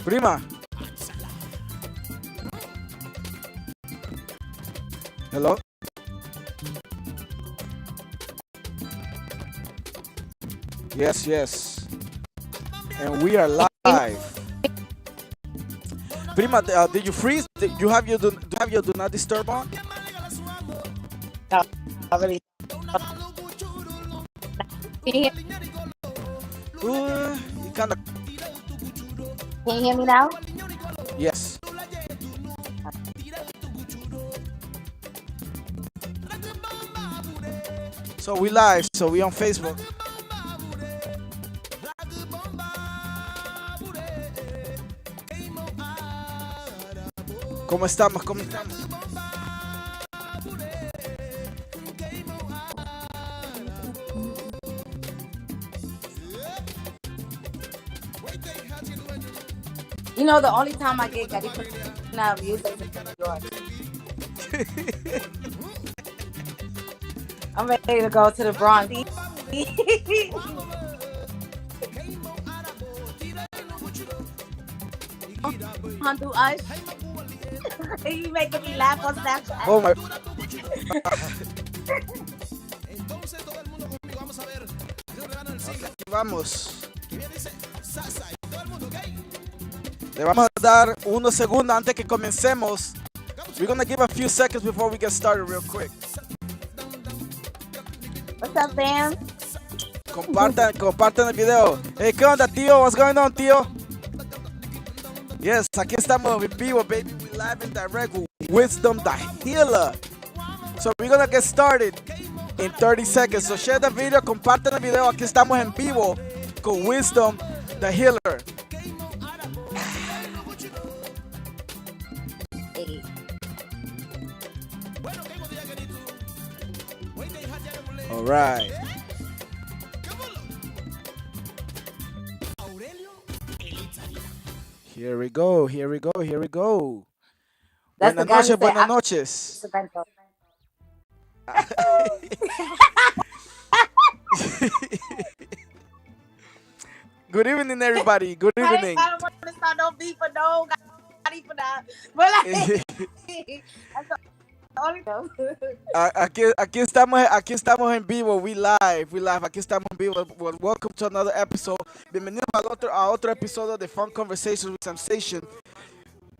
Prima, hello? Yes, yes. And we are live. Prima, did you freeze? Did you have your do not disturb on? No, not really. You kind of. Can you hear me now? Yes. So we live. So we on Facebook. ¿Cómo estamos? ¿Cómo estamos? You know, the only time I get now views is in New York. I'm ready to go to the Bronx. Undo us. You making me laugh on Snapchat. Oh my. Vamos. Le vamos a dar unos segundos antes que comencemos. We're gonna give a few seconds before we get started real quick. What's up, fam? Compartan el video. Hey, ¿qué onda, tío? What's going on, tío? Yes, aquí estamos en vivo, baby. We live and direct with WIZDOM, the HEALER. So we're gonna get started in 30 seconds. So share the video, compartan el video. Aquí estamos en vivo con WIZDOM, the HEALER. All right. Here we go. Here we go. Here we go. That's Buenas the guy noches. who said, Buenas noches. Good evening, everybody. Good evening. I don't want to start no beef for no guy for that. But like, that's the only Aquí estamos en vivo. We live. Aquí estamos en vivo. Well, welcome to another episode. Bienvenidos a otro episodio de Fun Conversations with Samsation.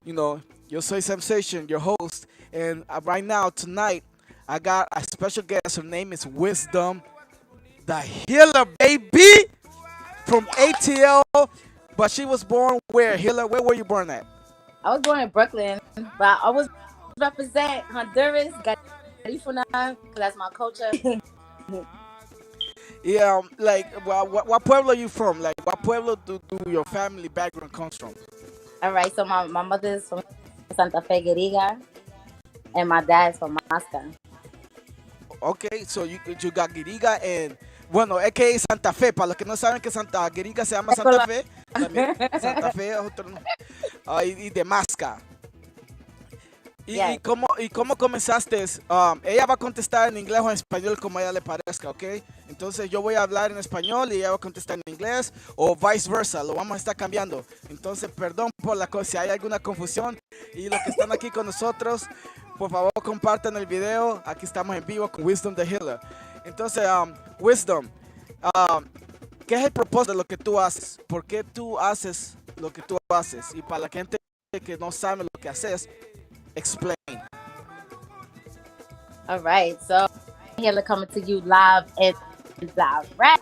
You know, yo soy Samsation, your host, and right now tonight I got a special guest. Her name is WIZDOM, the HEALER, baby, from ATL. But she was born where? HEALER, where were you born at? I was born in Brooklyn, but I always represent Honduras, Garifuna, because that's my culture. Yeah, like, what pueblo are you from? Like, what pueblo do your family background comes from? All right, so my mother is from Santa Fe, Guiriga, and my dad is from Masca. Okay, so you got Guiriga and, bueno, aka Santa Fe. Para los que no saben que Santa Guiriga se llama Santa Fe, también Santa Fe es otro nombre. Y de Masca. Yes. ¿Y cómo comenzaste? Ella va a contestar en inglés o en español como a ella le parezca, ¿ok? Entonces yo voy a hablar en español y ella va a contestar en inglés o viceversa, lo vamos a estar cambiando. Entonces perdón por la cosa, si hay alguna confusión y los que están aquí con nosotros, por favor compartan el video, aquí estamos en vivo con WIZDOM the HEALER. Entonces, WIZDOM, ¿qué es el propósito de lo que tú haces? ¿Por qué tú haces lo que tú haces? Y para la gente que no sabe lo que haces, explain. All right, so HEALER coming to you live and live, right?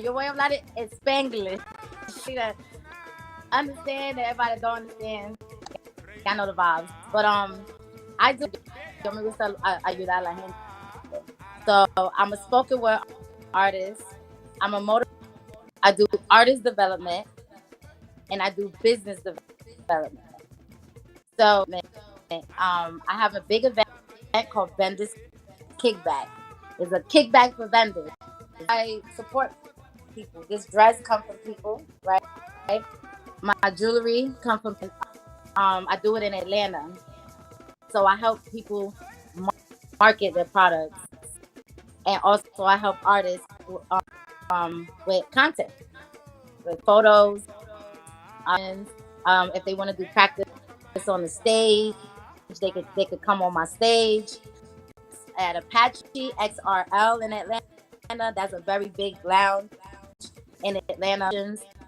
Yo voy a hablar en Spanglish. Understand that everybody don't understand. I know the vibes, but I do. Yo me gusta ayudar a la gente. So I'm a spoken word artist. I'm a motivator. I do artist development, and I do business development. So I have a big event called Vendors Kickback. It's a kickback for vendors. I support people. This dress comes from people, right? My jewelry comes from. I do it in Atlanta, so I help people market their products, and also I help artists with content, with photos, If they want to do practice on the stage, they could come on my stage at Apache XRL in Atlanta. That's a very big lounge in Atlanta.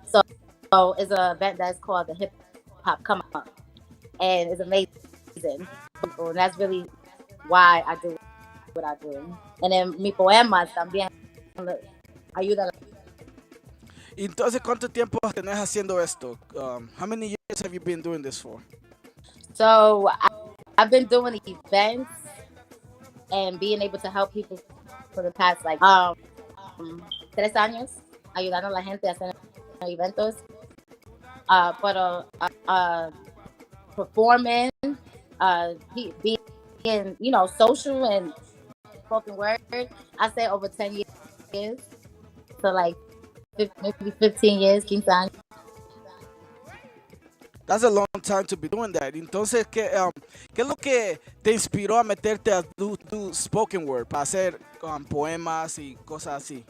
So it's an event that's called the Hip Hop Come Up, and it's amazing. And that's really why I do what I do. And then mi poemas también ayudan. Entonces, ¿cuánto tiempo tenés haciendo esto? How many years have you been doing this for? So I've been doing events and being able to help people for the past 3 años, ayudando a la gente a hacer eventos, pero performing, being, social and spoken word. I say over 10 years, so like maybe 15 years, 15 años. That's a long time to be doing that. Entonces, ¿qué es lo que te inspiró a meterte a do spoken word, para hacer poemas y cosas así?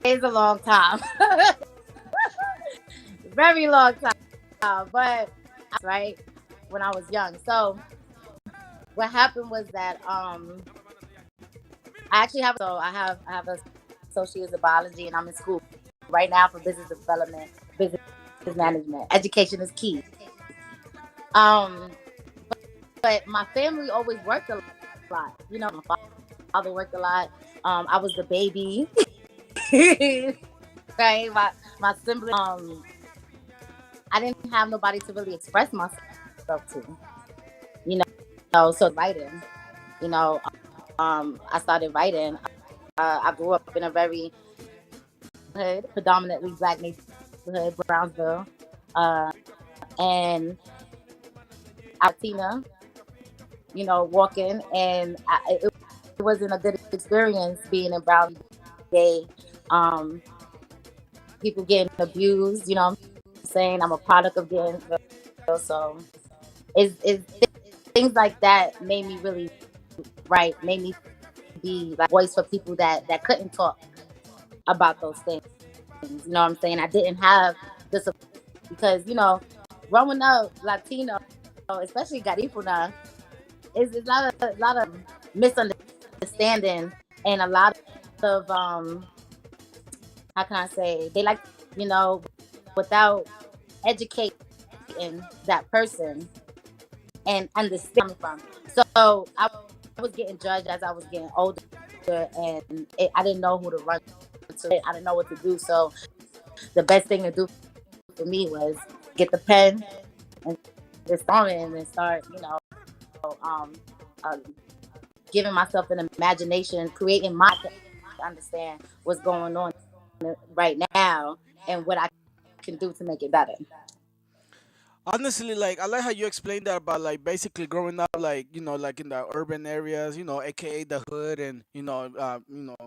It's a long time. Very long time. But right when I was young. So what happened was that I actually I have a associate's in biology, and I'm in school right now for business development, business management. Education is key. But my family always worked a lot. My father worked a lot. I was the baby. Right? My sibling. I didn't have nobody to really express myself to. So writing. I started writing. I grew up in a very predominantly black neighborhood, Brownsville, and Latina. Walking, and it wasn't a good experience being in Brownsville. People getting abused. I'm saying I'm a product of getting, so it's things like that made me really write, made me be like voice for people that couldn't talk about those things. You know what I'm saying? I didn't have this because growing up Latino, especially Garifuna, is a lot of misunderstanding, and a lot of how can I say, they like without educating that person and understanding from. So I was getting judged as I was getting older, and I didn't know who to run to. I didn't know what to do. So the best thing to do for me was get the pen and just and start, giving myself an imagination, creating my to understand what's going on right now and what I can do to make it better. Honestly, like, I like how you explained that about, like, basically growing up, like, like in the urban areas, aka the hood, and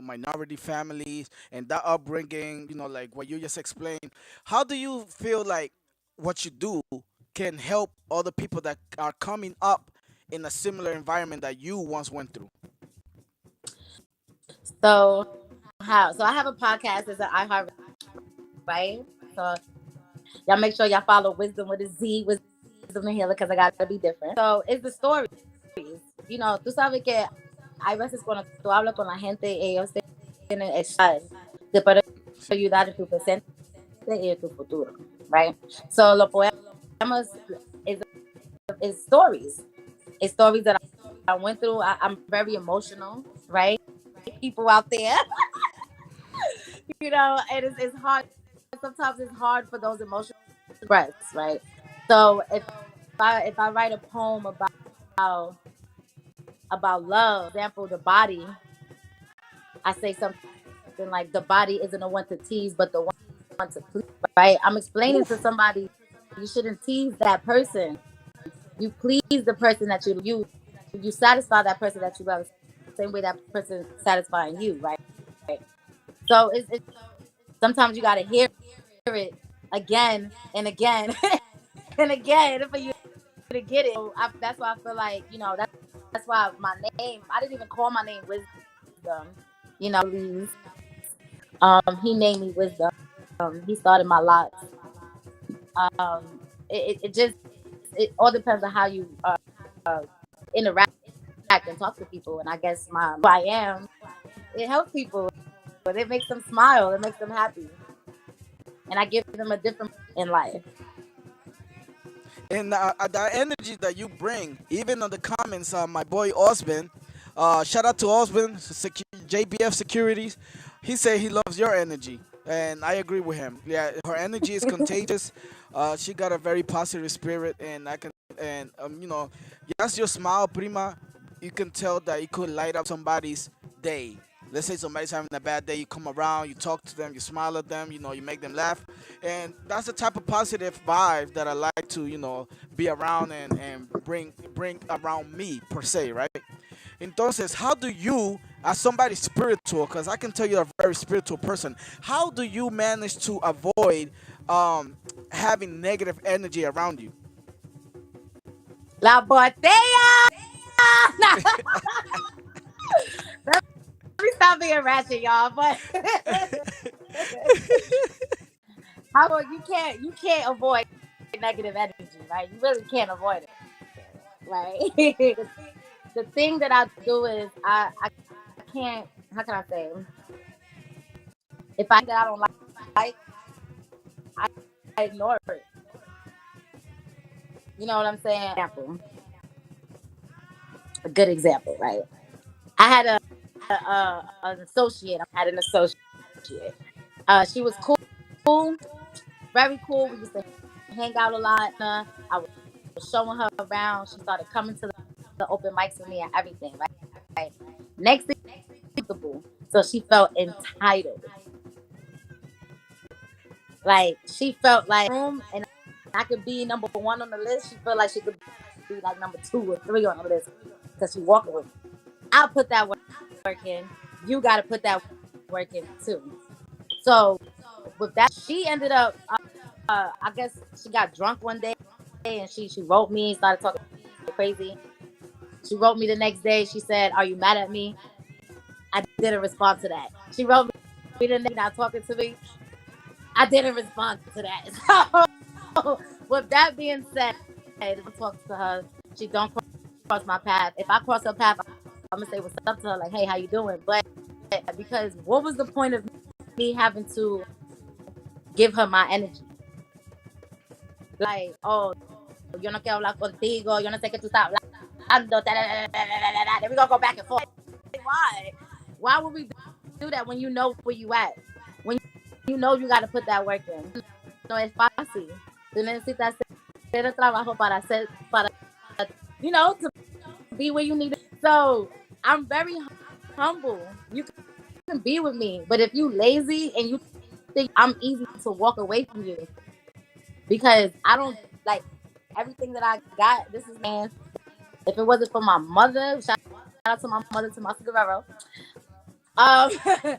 minority families, and that upbringing, like what you just explained. How do you feel like what you do can help other people that are coming up in a similar environment that you once went through? So I have a podcast. It's an iHeart, right? So y'all make sure y'all follow Wisdom with a Z, Wisdom and Healer, because I got to be different. So it's the stories. Tú sabes que hay veces cuando tú hablas con la gente, ellos tienen de poder ayudar en tu presente y en tu futuro, right? So los poemas is stories. It's stories that I went through. I'm very emotional, right? People out there, and it's hard. Sometimes it's hard for those emotions to express, right? So if I write a poem about love, for example, the body, I say something like, the body isn't the one to tease, but the one to please, right? I'm explaining to somebody, you shouldn't tease that person. You please the person that you satisfy that person that you love, the same way that person satisfying you, right? So it's sometimes you gotta hear it again and again and again for you to get it. So that's why I feel like, that's why my name, I didn't even call my name Wisdom. He named me Wisdom. he started my locks. It all depends on how you interact and talk to people. And I guess who I am, it helps people. But it makes them smile. It makes them happy. And I give them a different in life. And the energy that you bring, even on the comments, my boy Osman, shout out to Osman, JBF Securities. He said he loves your energy, and I agree with him. Yeah, her energy is contagious. She got a very positive spirit, and just your smile, prima, you can tell that it could light up somebody's day. Let's say somebody's having a bad day, you come around, you talk to them, you smile at them, you make them laugh. And that's the type of positive vibe that I like to, be around and bring around me, per se, right? Entonces, how do you, as somebody spiritual, because I can tell you're a very spiritual person, how do you manage to avoid having negative energy around you? La botella! Let me stop being ratchet, y'all. But you can't avoid negative energy, right? You really can't avoid it, right? The thing that I do is I can't. How can I say? If I that I don't like, I ignore it. You know what I'm saying? Example. A good example, right? I had an associate. I had an associate. She was cool, very cool. We used to hang out a lot. I was showing her around. She started coming to the open mics with me and everything, right? Next thing, so she felt entitled. Like she felt like room, and I could be number one on the list. She felt like she could be like number 2 or 3 on the list because she walking with me. I'll put that work in. You got to put that work in too. So with that, she ended up. I guess she got drunk one day, and she wrote me, started talking crazy. She wrote me the next day. She said, "Are you mad at me?" I didn't respond to that. She wrote me the next day, not talking to me. I didn't respond to that. So, with that being said, I don't talk to her. She don't cross my path. If I cross her path, I'm gonna say what's up to her, like, "Hey, how you doing?" But because what was the point of me having to give her my energy? Like, oh, yo no quiero hablar contigo, yo no sé qué tú estás hablando, then we gonna go back and forth. Why? Why would we do that when you know where you at? When you know you gotta put that work in. No es fácil. Tú necesitas hacer el trabajo para to be where you need to. So I'm very humble. You can be with me, but if you lazy and you think I'm easy to walk away from you, because I don't like everything that I got. This is man. If it wasn't for my mother, shout out to my mother, to my Guerrero. A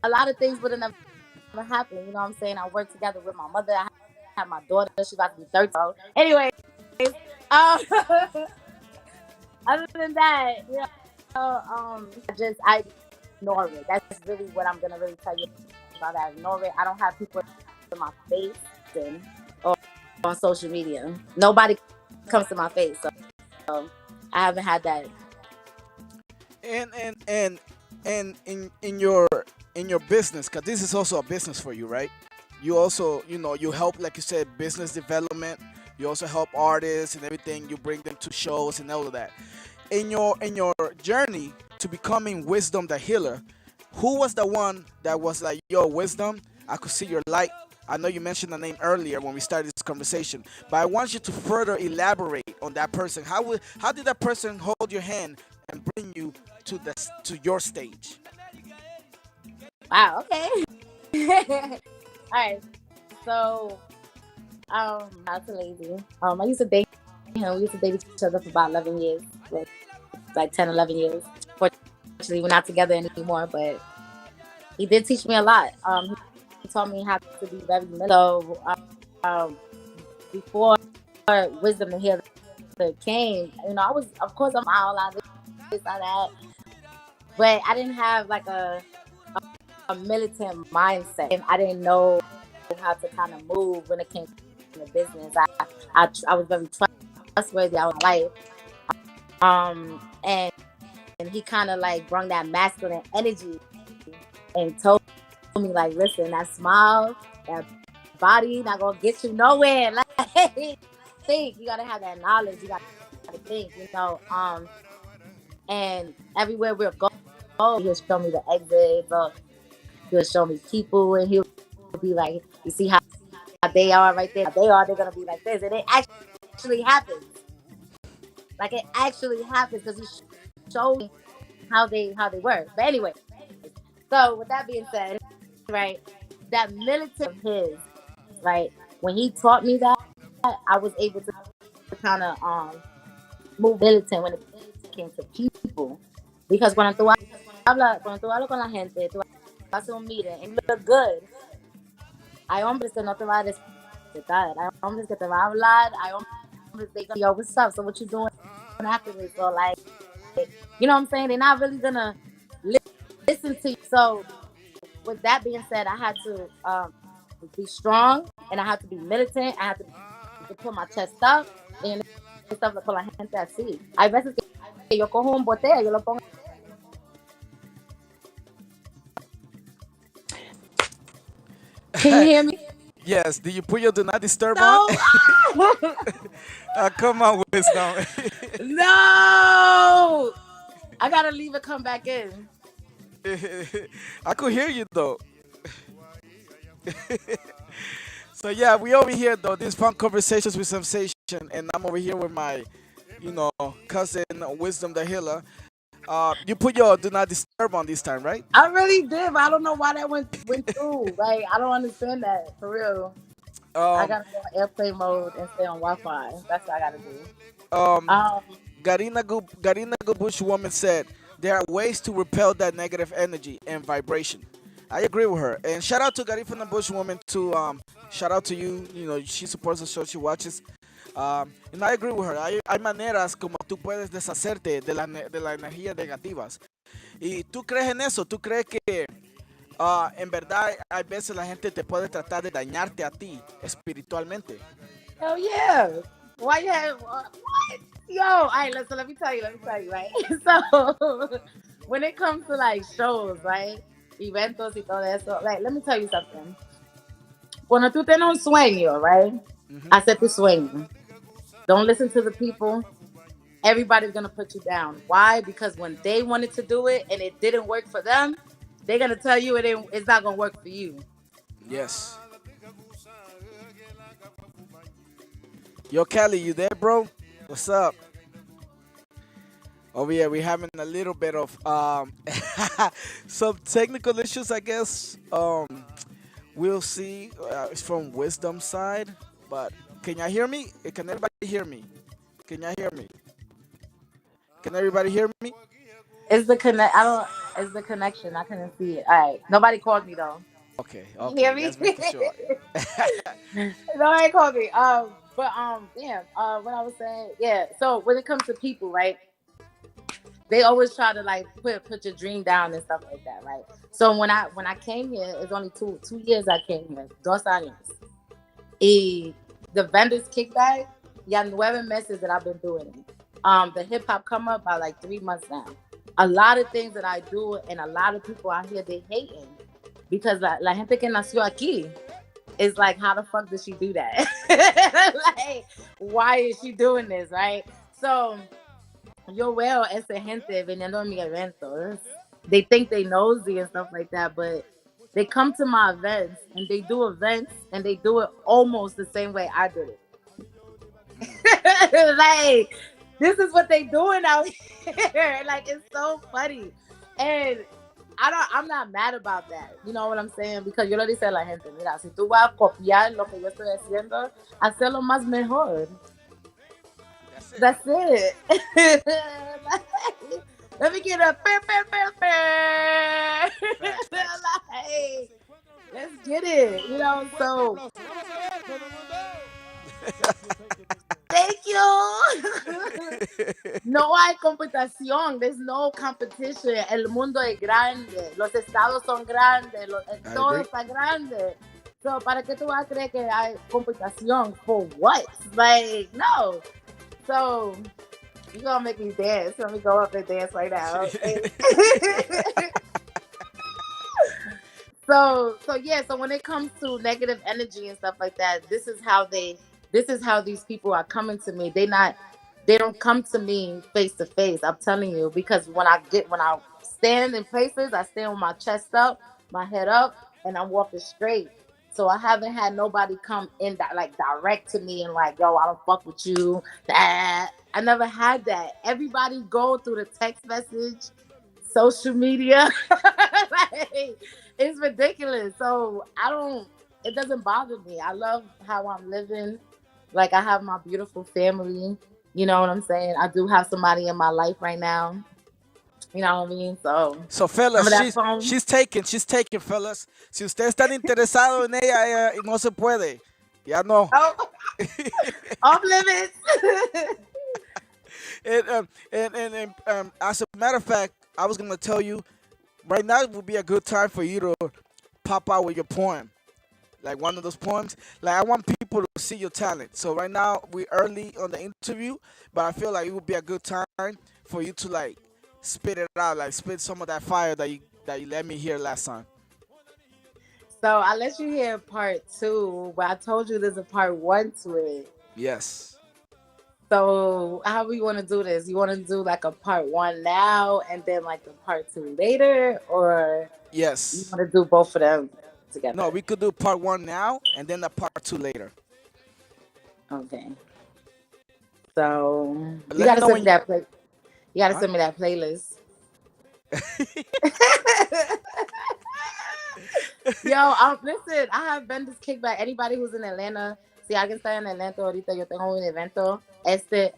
lot of things would have never happened. You know what I'm saying? I worked together with my mother. I have my daughter. She's about to be 13. Anyway, other than that, I ignore it. That's really what I'm gonna really tell you about. I ignore it. I don't have people in my face or on social media. Nobody comes to my face, so I haven't had that. And in your business, because this is also a business for you, right? You also, you help, like you said, business development. You also help artists and everything. You bring them to shows and all of that. In your journey to becoming WIZDOM the healer, who was the one that was like, "Yo, WIZDOM, I could see your light"? I know you mentioned the name earlier when we started this conversation, but I want you to further elaborate on that person. How did that person hold your hand and bring you to your stage? Wow. Okay. All right. So, out to Lazy. I used to date him. We used to date each other for about 11 years, like 10, 11 years. Fortunately, we're not together anymore, but he did teach me a lot. He taught me how to be very mental. So, before WIZDOM and HEALER came, I was, of course, I'm all out of this, all that, but I didn't have like a militant mindset, and I didn't know how to kind of move when it came to business. I was very trustworthy all my life. And he kind of like brought that masculine energy and told me like, listen, that smile, that body not gonna get you nowhere. Like, think you gotta have that knowledge. You gotta think, you know. And everywhere we'll go, he'll show me the exit. He'll show me people, and he'll be like, you see how they are right there. They're gonna be like this, and it actually happens. Like it actually happens because he showed me how they work. But anyway, so with that being said, right, that militant of his, right, when he taught me that, I was able to kind of move militant when it came to people. Because cuando tú hablas con la gente, tú haces un meeting and you look good, hay hombres que no te van a respetar, hay hombres que te van a hablar, hay hombres que go, yo, what's up? So what you doing after this? So like, you know what I'm saying? They're not really gonna listen to you. So with that being said, I had to be strong and I had to be militant. I had to put my chest up and stuff con la gente así. Hay veces que yo cojo un botella, yo lo pongo. Can you hear me? Yes. Did you put your do not disturb No. on? Come on, WIZDOM. No. I gotta leave and come back in. I could hear you though. So yeah, we over here though. These fun conversations with Samsation, and I'm over here with my, cousin WIZDOM the Healer. You put your do not disturb on this time, right? I really did, but I don't know why that went through. Like I don't understand that for real. I gotta go on airplane mode and stay on Wi-Fi. That's what I gotta do. Garina Bush woman said there are ways to repel that negative energy and vibration. I agree with her. And shout out to Garifuna Bush woman too. Shout out to you. You know, she supports the show, she watches. And I agree with her. Hay maneras como tú puedes deshacerte de las energías negativas. Y tú crees en eso, tú crees que en verdad hay veces la gente te puede tratar de dañarte a ti espiritualmente. Hell yeah. Why you have what? Yo, all right, so let me tell you, right? So when it comes to like shows, right? Eventos y todo eso, like let me tell you something. Cuando tú tienes un sueño, right? Hacer tu sueño. Don't listen to the people. Everybody's gonna put you down. Why? Because when they wanted to do it and it didn't work for them, they're gonna tell you it's not gonna work for you. Yes. Yo, Kelly, you there, bro? What's up? Oh yeah, we're having a little bit of some technical issues, I guess. We'll see. It's from WIZDOM side, but can y'all hear me? Can everybody hear me? Can y'all hear me? Can everybody hear me? It's the connect. It's the connection. I couldn't see it. All right. Nobody called me though. Okay. You hear me? Let's make sure. Nobody called me. But damn. What I was saying, yeah. So when it comes to people, right? They always try to like put your dream down and stuff like that, right? So when I came here, it's only two years I came here, 2 años. Y the vendors kickback, ya 9 meses that I've been doing it. The hip hop come up by like 3 months now. A lot of things that I do and a lot of people out here they hating because la gente que nació aquí is like, how the fuck did she do that? Like, why is she doing this, right? So yo veo esa gente viniendo a mi eventos. They think they nosy and stuff like that, but they come to my events and they do events and they do it almost the same way I did it. Like, this is what they doing out here. Like, it's so funny. And I'm not mad about that. You know what I'm saying? Because yo le dice a la gente, mira, si tú vas a copiar lo que yo estoy haciendo, hacerlo más mejor. That's it. Let me get a like, let's get it. You know, so thank you. No hay competición. There's no competition. El mundo es grande. Los estados son grandes. I Todo agree. está grande. So, ¿para qué tú vas a creer que hay competición? For what? Like, no. So, you gonna make me dance. Let me go up and dance right now. So yeah, so when it comes to negative energy and stuff like that, this is how these people are coming to me. They don't come to me face to face. I'm telling you, because when I stand in places, I stand with my chest up, my head up, and I'm walking straight. So I haven't had nobody come in that like direct to me and like, yo, I don't fuck with you. That I never had that. Everybody go through the text message, social media. Like, it's ridiculous. So it doesn't bother me. I love how I'm living. Like, I have my beautiful family. You know what I'm saying? I do have somebody in my life right now. You know what I mean? So, Remember fellas, that phone? she's taken, fellas. Si ustedes están interesados en ella, no se puede. Ya no. Oh, off limits. And as a matter of fact, I was gonna tell you right now would be a good time for you to pop out with your poem, like one of those poems. Like I want people to see your talent. So right now we early on the interview, but I feel like it would be a good time for you to like spit it out, like spit some of that fire that you let me hear last time. So I let you hear part two, but I told you there's a part one to it. Yes. So how we want to do this? You want to do like a part one now and then like the part two later, or you Yes. want to do both of them No, together? we could do part one now and then the part two later. Okay. So But you let me gotta know send when me you. that play. You gotta Huh? send me that playlist. Yo, listen, I have vendors kickback. Anybody who's in Atlanta, si alguien está en Atlanta ahorita, yo tengo un evento este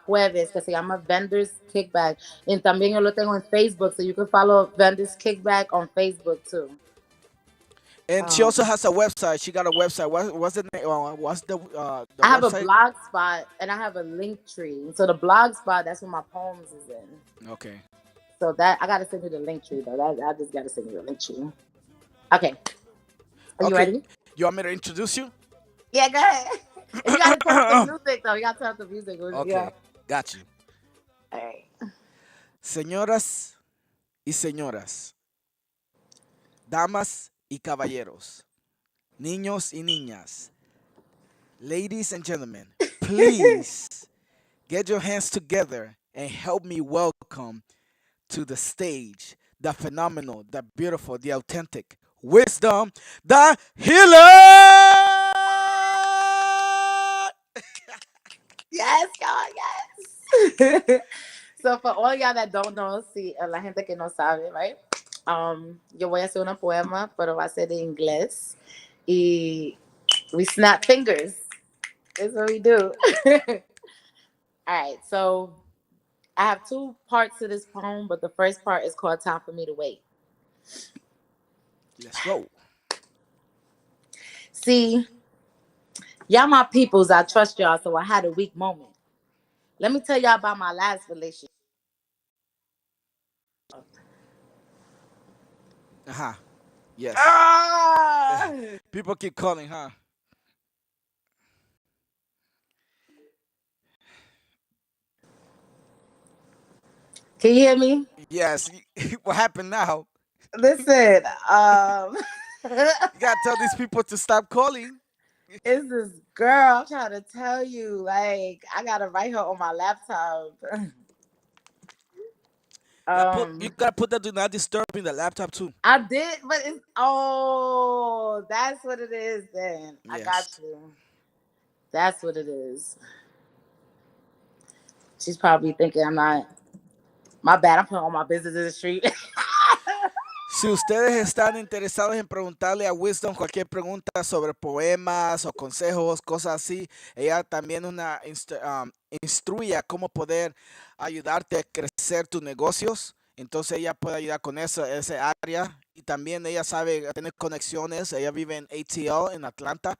jueves que se llama Vendors Kickback. Y también yo lo tengo en Facebook, so you can follow Vendors Kickback on Facebook too. And she also Um, has a website. She got a website. What's the name? What's the I have a website? blog spot and I have a link tree. So the blog spot, that's where my poems is in. Okay. So that I gotta send you the link tree though. I just gotta send you the link tree. Okay. Are you Okay. ready? You want me to introduce you? Yeah, go ahead. You gotta turn up the music though. You gotta turn up the music. Yeah. Okay. Got you. All right. Señoras y señoras, damas y caballeros, niños y niñas, ladies and gentlemen, please get your hands together and help me welcome to the stage the phenomenal, the beautiful, the authentic Wisdom, the healer. Yes, God, yes. So for all y'all that don't know, si la gente que no sabe, right? Yo voy a hacer una poema, pero va a ser de inglés. Y we snap fingers. That's what we do. All right, so I have two parts to this poem, but the first part is called Time for Me to Wait. Let's go. See, y'all my peoples, I trust y'all, so I had a weak moment. Let me tell y'all about my last relationship. Uh-huh. Yes. Ah! People keep calling, huh? Can you hear me? Yes. What happened now? Listen, You gotta tell these people to stop calling. it's this girl. I'm trying to tell you, like, I gotta write her on my laptop. You gotta put that do not disturb in the laptop too. I did, but that's what it is. Then I got Yes. you. That's what it is. She's probably thinking I'm not. My bad. I'm putting all my business in the street. Si ustedes están interesados en preguntarle a Wisdom cualquier pregunta sobre poemas o consejos, cosas así, ella también instruye a cómo poder ayudarte a crecer tus negocios. Entonces ella puede ayudar con eso, ese área. Y también ella sabe tener conexiones. Ella vive en ATL, en Atlanta,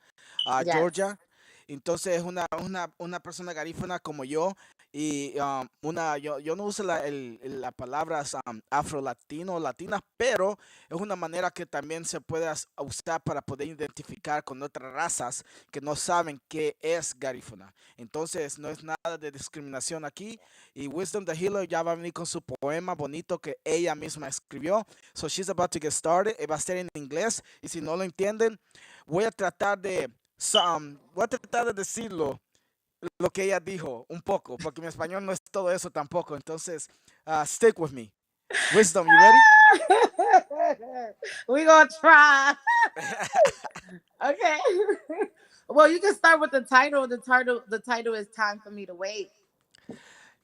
Yes. Georgia. Entonces es una persona garífuna como yo y yo no uso la palabra afro-latino o latina, pero es una manera que también se puede usar para poder identificar con otras razas que no saben qué es garífuna. Entonces no es nada de discriminación aquí y Wisdom the Healer ya va a venir con su poema bonito que ella misma escribió. So she's about to get started. Va a ser en inglés y si no lo entienden, voy a tratar de voy a tratar de decirlo lo que ella dijo un poco, porque mi español no es todo eso tampoco. Entonces, stick with me. Wisdom, you ready? We gonna try. Okay. Well, you can start with the title. The title is Time for Me to Wait.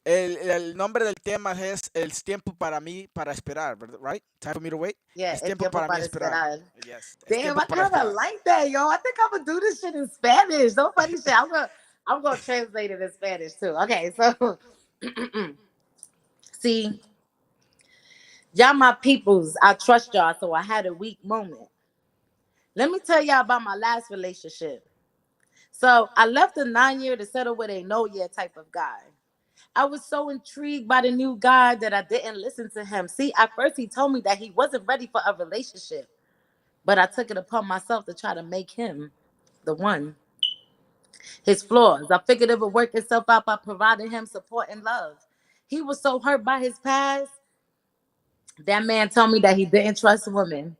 El nombre del tema es El tiempo para mí para esperar, right? Time for me to wait. Yeah, Es el tiempo tiempo para mí para esperar. esperar. Yes, es Damn, tiempo I para kind of esperar. like that, yo. I think I'm gonna do this shit in Spanish. No funny shit. I'm gonna translate it in Spanish too. Okay, so see, y'all my peoples. I trust y'all, so I had a weak moment. Let me tell y'all about my last relationship. So I left a 9 year to settle with a no year type of guy. I was so intrigued by the new guy that I didn't listen to him. See, at first he told me that he wasn't ready for a relationship, but I took it upon myself to try to make him the one. His flaws, I figured it would work itself out by providing him support and love. He was so hurt by his past. That man told me that he didn't trust women.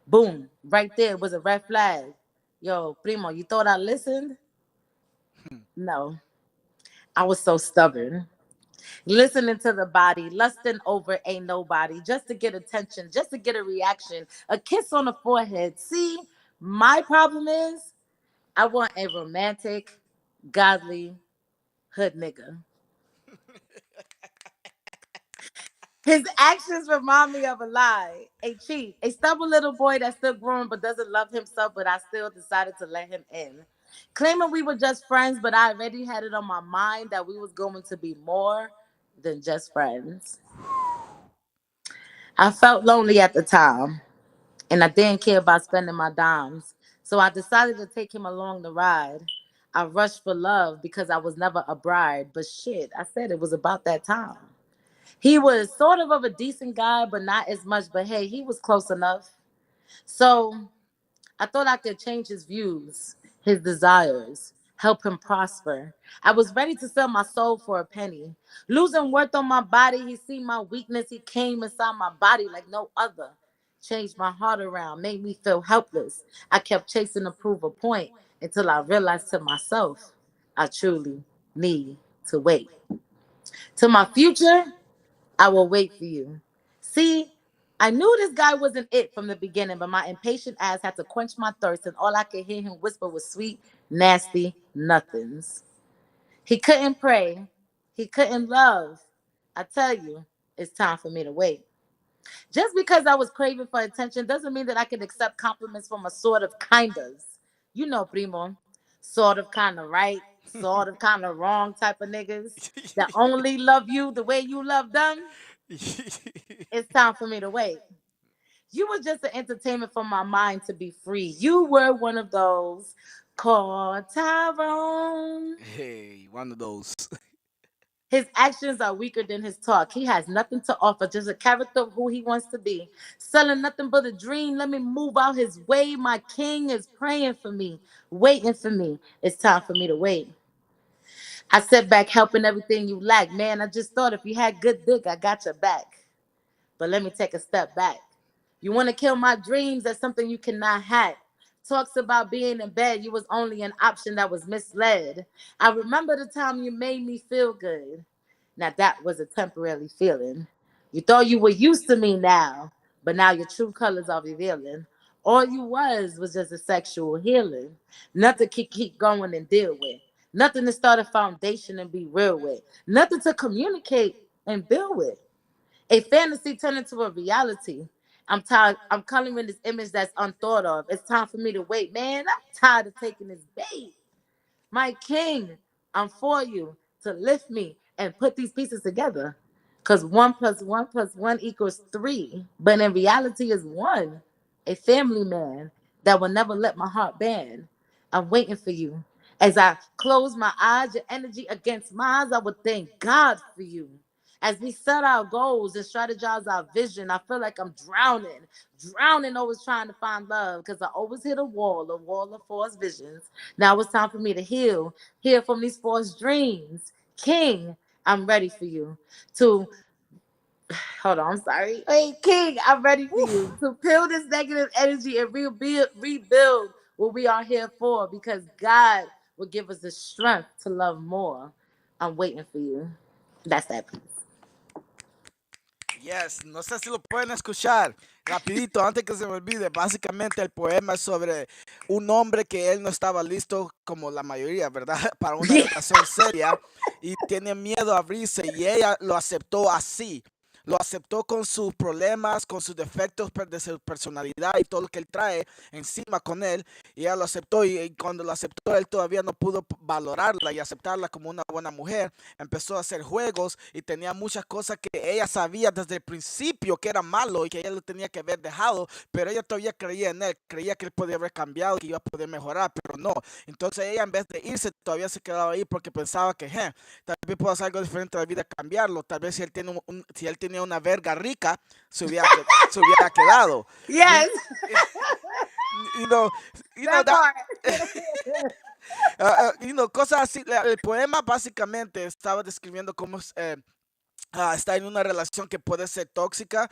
Boom, right there was a red flag. Yo, primo, you thought I listened? No, I was so stubborn. Listening to the body, lusting over a nobody, just to get attention, just to get a reaction, a kiss on the forehead. See, my problem is I want a romantic, godly hood nigga. His actions remind me of a lie, a cheat, a stubborn little boy that's still growing but doesn't love himself, but I still decided to let him in. Claiming we were just friends, but I already had it on my mind that we was going to be more than just friends. I felt lonely at the time, and I didn't care about spending my dimes. So I decided to take him along the ride. I rushed for love because I was never a bride, but shit, I said it was about that time. He was sort of a decent guy, but not as much. But hey, he was close enough. So I thought I could change his views, his desires, help him prosper. I was ready to sell my soul for a penny. Losing worth on my body, he seen my weakness. He came inside my body like no other. Changed my heart around, made me feel helpless. I kept chasing to prove a point until I realized to myself, I truly need to wait. To my future, I will wait for you. See, I knew this guy wasn't it from the beginning, but my impatient ass had to quench my thirst, and all I could hear him whisper was sweet, nasty nothings. He couldn't pray. He couldn't love. I tell you, it's time for me to wait. Just because I was craving for attention doesn't mean that I can accept compliments from a sort of kindas. You know, primo. Sort of kind of right, sort of kind of wrong type of niggas that only love you the way you love them. It's time for me to wait. You were just an entertainment for my mind to be free. You were one of those called Tyrone. Hey, one of those. His actions are weaker than his talk. He has nothing to offer, just a character of who he wants to be. Selling nothing but a dream. Let me move out his way. My king is praying for me, waiting for me. It's time for me to wait. I sit back helping everything you lack. Man, I just thought if you had good dick, I got your back. But let me take a step back. You want to kill my dreams? That's something you cannot hack. Talks about being in bed, you was only an option that was misled. I remember the time you made me feel good. Now that was a temporary feeling. You thought you were used to me now, but now your true colors are revealing. All you was just a sexual healing. Nothing to keep going and deal with. Nothing to start a foundation and be real with. Nothing to communicate and build with. A fantasy turned into a reality. I'm tired. I'm coloring this image that's unthought of. It's time for me to wait, man. I'm tired of taking this bait. My king, I'm for you to lift me and put these pieces together. Because one plus one plus one equals three. But in reality is one. A family man that will never let my heart bend. I'm waiting for you. As I close my eyes, your energy against mine, I would thank God for you. As we set our goals and strategize our vision, I feel like I'm drowning, always trying to find love because I always hit a wall of forced visions. Now it's time for me to heal from these forced dreams. King, I'm ready for you to hold on, I'm sorry. Wait, King, I'm ready for you to peel this negative energy and rebuild what we are here for because God will give us the strength to love more. I'm waiting for you. That's that piece. Yes, no sé si lo pueden escuchar rapidito antes que se me olvide. Básicamente el poema es sobre un hombre que él no estaba listo como la mayoría, ¿verdad? Para una relación seria y tiene miedo a abrirse y ella lo aceptó así. Lo aceptó con sus problemas, con sus defectos de su personalidad y todo lo que él trae encima con él. Y ella lo aceptó y cuando lo aceptó él todavía no pudo valorarla y aceptarla como una buena mujer. Empezó a hacer juegos y tenía muchas cosas que ella sabía desde el principio que era malo y que ella lo tenía que haber dejado, pero ella todavía creía en él, creía que él podía haber cambiado, que iba a poder mejorar, pero no. Entonces ella en vez de irse todavía se quedaba ahí porque pensaba que tal vez puedo hacer algo diferente de la vida, cambiarlo, tal vez si él, tiene si él tenía una verga rica, se hubiera quedado. Yes, You know, you know that that part. cosas así. El poema básicamente estaba describiendo cómo está en una relación que puede ser tóxica,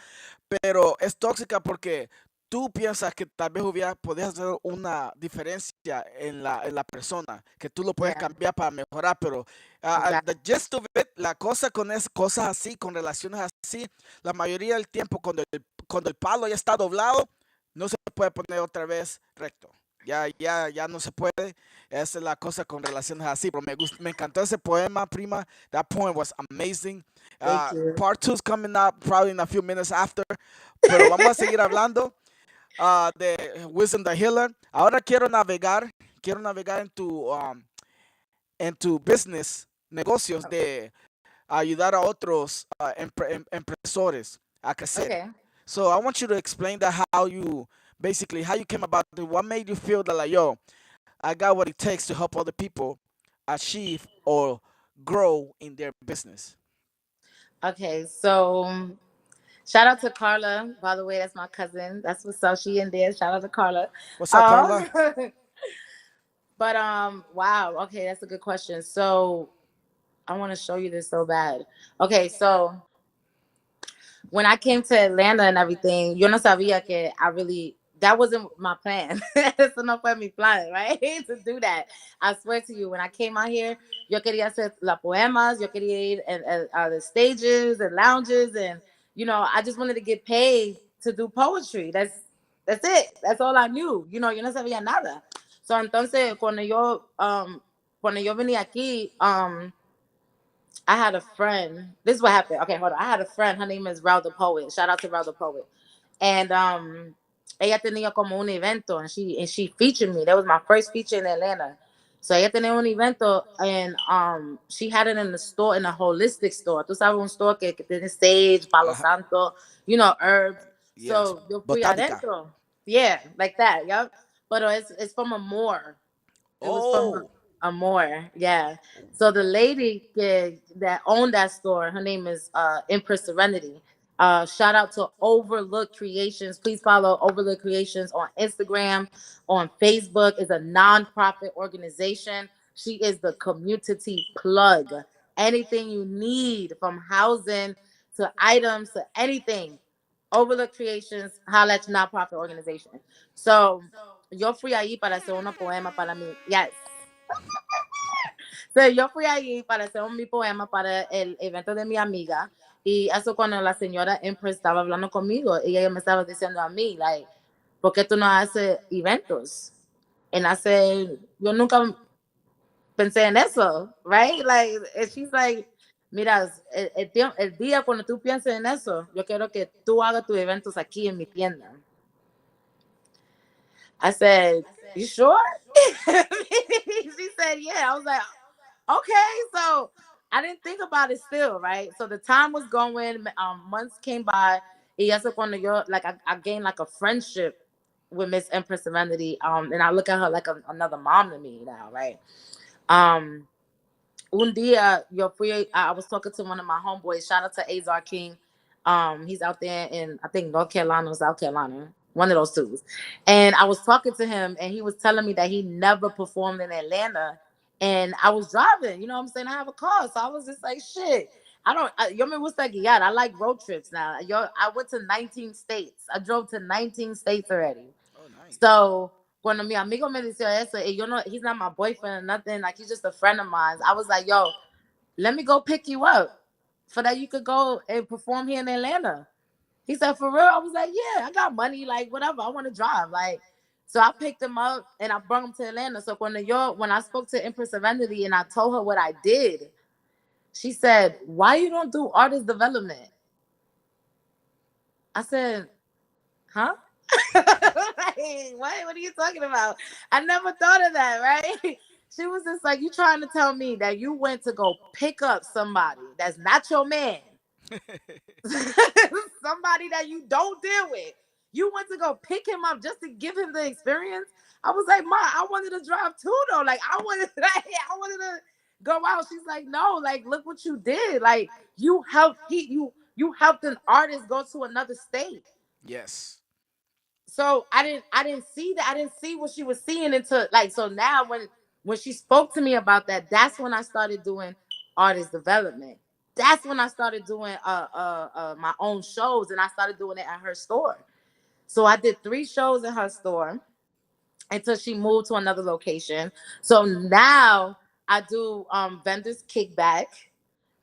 pero es tóxica porque tú piensas que tal vez podías hacer una diferencia en la persona, que tú lo puedes Yeah, cambiar para mejorar, pero the exactly. gist of it, la cosa con cosas así, con relaciones así, la mayoría del tiempo cuando el palo ya está doblado, no se puede poner otra vez recto. Ya no se puede. Esa es la cosa con relaciones así, pero me encantó ese poema, prima. That poem was amazing. Thank you. Part 2 is coming up probably in a few minutes after. Pero vamos a seguir hablando de Wisdom the Healer. Ahora quiero navegar en tu business, negocios de ayudar a otros empresores a crecer. Okay. So I want you to explain that how you came about it. What made you feel that like, yo, I got what it takes to help other people achieve or grow in their business. Okay. So shout out to Carla. By the way, that's my cousin. That's what's up. She in there. Shout out to Carla. What's up, Um, Carla? but wow. Okay, that's a good question. So I want to show you this so bad. Okay, so when I came to Atlanta and everything, yo no sabía que that wasn't my plan. Eso no fue mi plan, right? To do that. I swear to you, when I came out here, yo quería hacer la poemas, yo quería ir and the stages and lounges, and I just wanted to get paid to do poetry. That's it. That's all I knew. Yo no sabía nada. So entonces cuando yo venía aquí, I had a friend. This is what happened. Okay, hold on. I had a friend. Her name is Raul the Poet. Shout out to Raul the Poet. And ella tenía como un evento, and she featured me. That was my first feature in Atlanta. So ella tenía un evento, and she had it in the store, in a holistic store. Tú sabes, un store que tiene sage, palo Uh-huh. santo, herbs. Yes. So yo fui Botánica. adentro. Yeah, like that. Yep. But it's from a Moor. It was from Oh. Amore, yeah. So the lady that owned that store, her name is Empress Serenity. Shout out to Overlook Creations. Please follow Overlook Creations on Instagram, on Facebook. It's a nonprofit organization. She is the community plug. Anything you need, from housing to items to anything, Overlook Creations, holla at your nonprofit organization. So yo fui ahí para hacer una poema para mí. Yes. So, yo fui ahí para hacer mi poema para el evento de mi amiga. Y eso cuando la señora Empress estaba hablando conmigo, y ella me estaba diciendo a mí, like, ¿por qué tú no haces eventos? Yo nunca pensé en eso, right? Like, and she's like, mira, el día cuando tú pienses en eso, yo quiero que tú hagas tus eventos aquí en mi tienda. I said, you sure? She said, yeah. I was like, okay. So I didn't think about it still, right? So the time was going, months came by. Y eso cuando yo, like, I gained like a friendship with Miss Empress Serenity. And I look at her like another mom to me now, right? Um, un día yo fui, I was talking to one of my homeboys. Shout out to Azar King. He's out there in, I think, North Carolina or South Carolina, one of those two. And I was talking to him, and he was telling me that he never performed in Atlanta. And I was driving, you know what I'm saying? I have a car, so I was just like, shit. Yo me gusta guiar. I like road trips now. I went to 19 states. I drove to 19 states already. Oh, nice. So cuando mi amigo me decía eso, y yo no, he's not my boyfriend or nothing. Like, he's just a friend of mine. I was like, yo, let me go pick you up for that you could go and perform here in Atlanta. He said, for real? I was like, yeah, I got money, like whatever. I want to drive. Like, so I picked him up and I brought him to Atlanta. So when I spoke to Empress Serenity and I told her what I did, she said, why you don't do artist development? I said, huh? Like, what are you talking about? I never thought of that, right? She was just like, you trying to tell me that you went to go pick up somebody that's not your man, somebody that you don't deal with. You went to go pick him up just to give him the experience. I was like, Ma, I wanted to drive too, though. Like, I wanted to go out. She's like, no, like, look what you did. Like, you helped you helped an artist go to another state. Yes. So I didn't see that. I didn't see what she was seeing until, like, so now when she spoke to me about that, that's when I started doing artist development. That's when I started doing my own shows, and I started doing it at her store. So I did 3 shows in her store until she moved to another location. So now I do vendors kickback,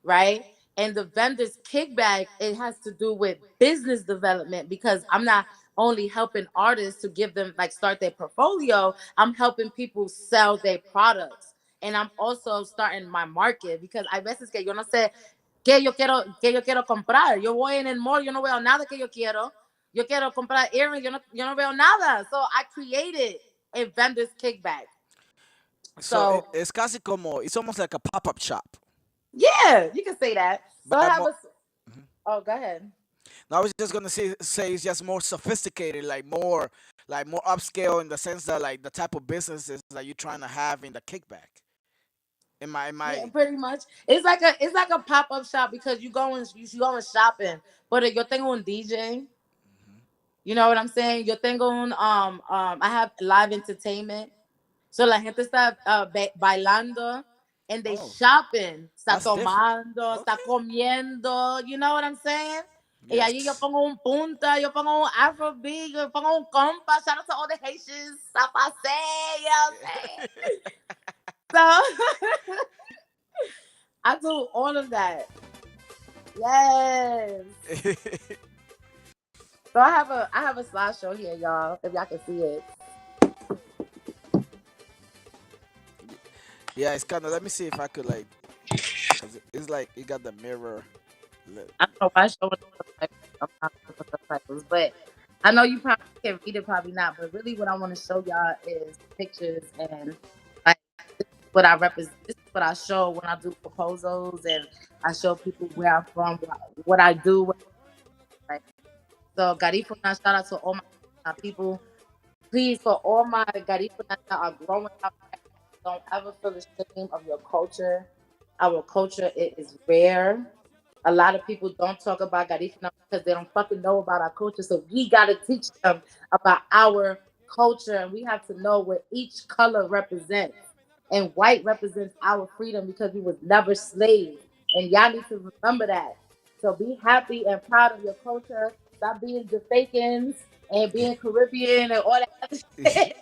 right? And the vendors kickback, it has to do with business development, because I'm not only helping artists to give them, like, start their portfolio, I'm helping people sell their products. And I'm also starting my market, because hay veces que yo no sé qué yo quiero comprar. Yo voy en el mall, yo no veo nada que yo quiero. Yo quiero comprar earrings, yo no veo nada. So I created a vendors kickback. So So it's casi como, it's almost like a pop-up shop. yeah, you can say that. So I But have more, a, oh, go ahead. no, I was just gonna say it's just more sophisticated, like more upscale in the sense that like the type of businesses that you're trying to have in the kickback. In Yeah, my pretty much. It's like a pop up shop, because you going shopping. But yo tengo un DJ. You know what I'm saying? Yo tengo un I have live entertainment. So la gente está bailando and they Oh, shopping, está that's different. tomando, está Okay. comiendo. You know what I'm saying? Y allí yo Yes. pongo un punta, yo pongo un afrobeat, yo pongo un compa. Shout out to all the Haitians. Samsation, you know what I'm saying? So I do all of that. Yes. So I have a slideshow here, y'all. If y'all can see it. Yeah, it's kind of. Let me see if I could like, cause it's like you got the mirror. I don't know why I show it I'm not with the subtitles, but I know you probably can read it, probably not. But really, what I want to show y'all is pictures, and like, this is what I represent. This is what I show when I do proposals, and I show people where I'm from, what I do. Like, so Garifuna, shout out to all my people. Please, for all my Garifuna that are growing up, don't ever feel ashamed of your culture. Our culture, it is rare. A lot of people don't talk about Garifuna because they don't fucking know about our culture. So we got to teach them about our culture, and we have to know what each color represents. And white represents our freedom, because we was never slaves. And y'all need to remember that. So be happy and proud of your culture. Stop being Jamaicans and being Caribbean and all that other shit.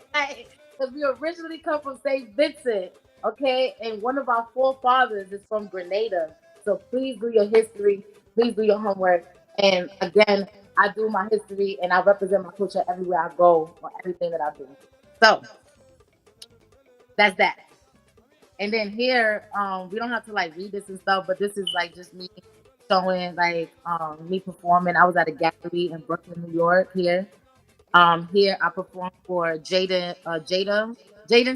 Because we originally come from St. Vincent, okay? And one of our forefathers is from Grenada. So please do your history. Please do your homework. And again, I do my history and I represent my culture everywhere I go on everything that I do. So that's that. And then here, we don't have to like read this and stuff, but this is like just me showing like me performing. I was at a gallery in Brooklyn, New York here. Here I performed for Jaden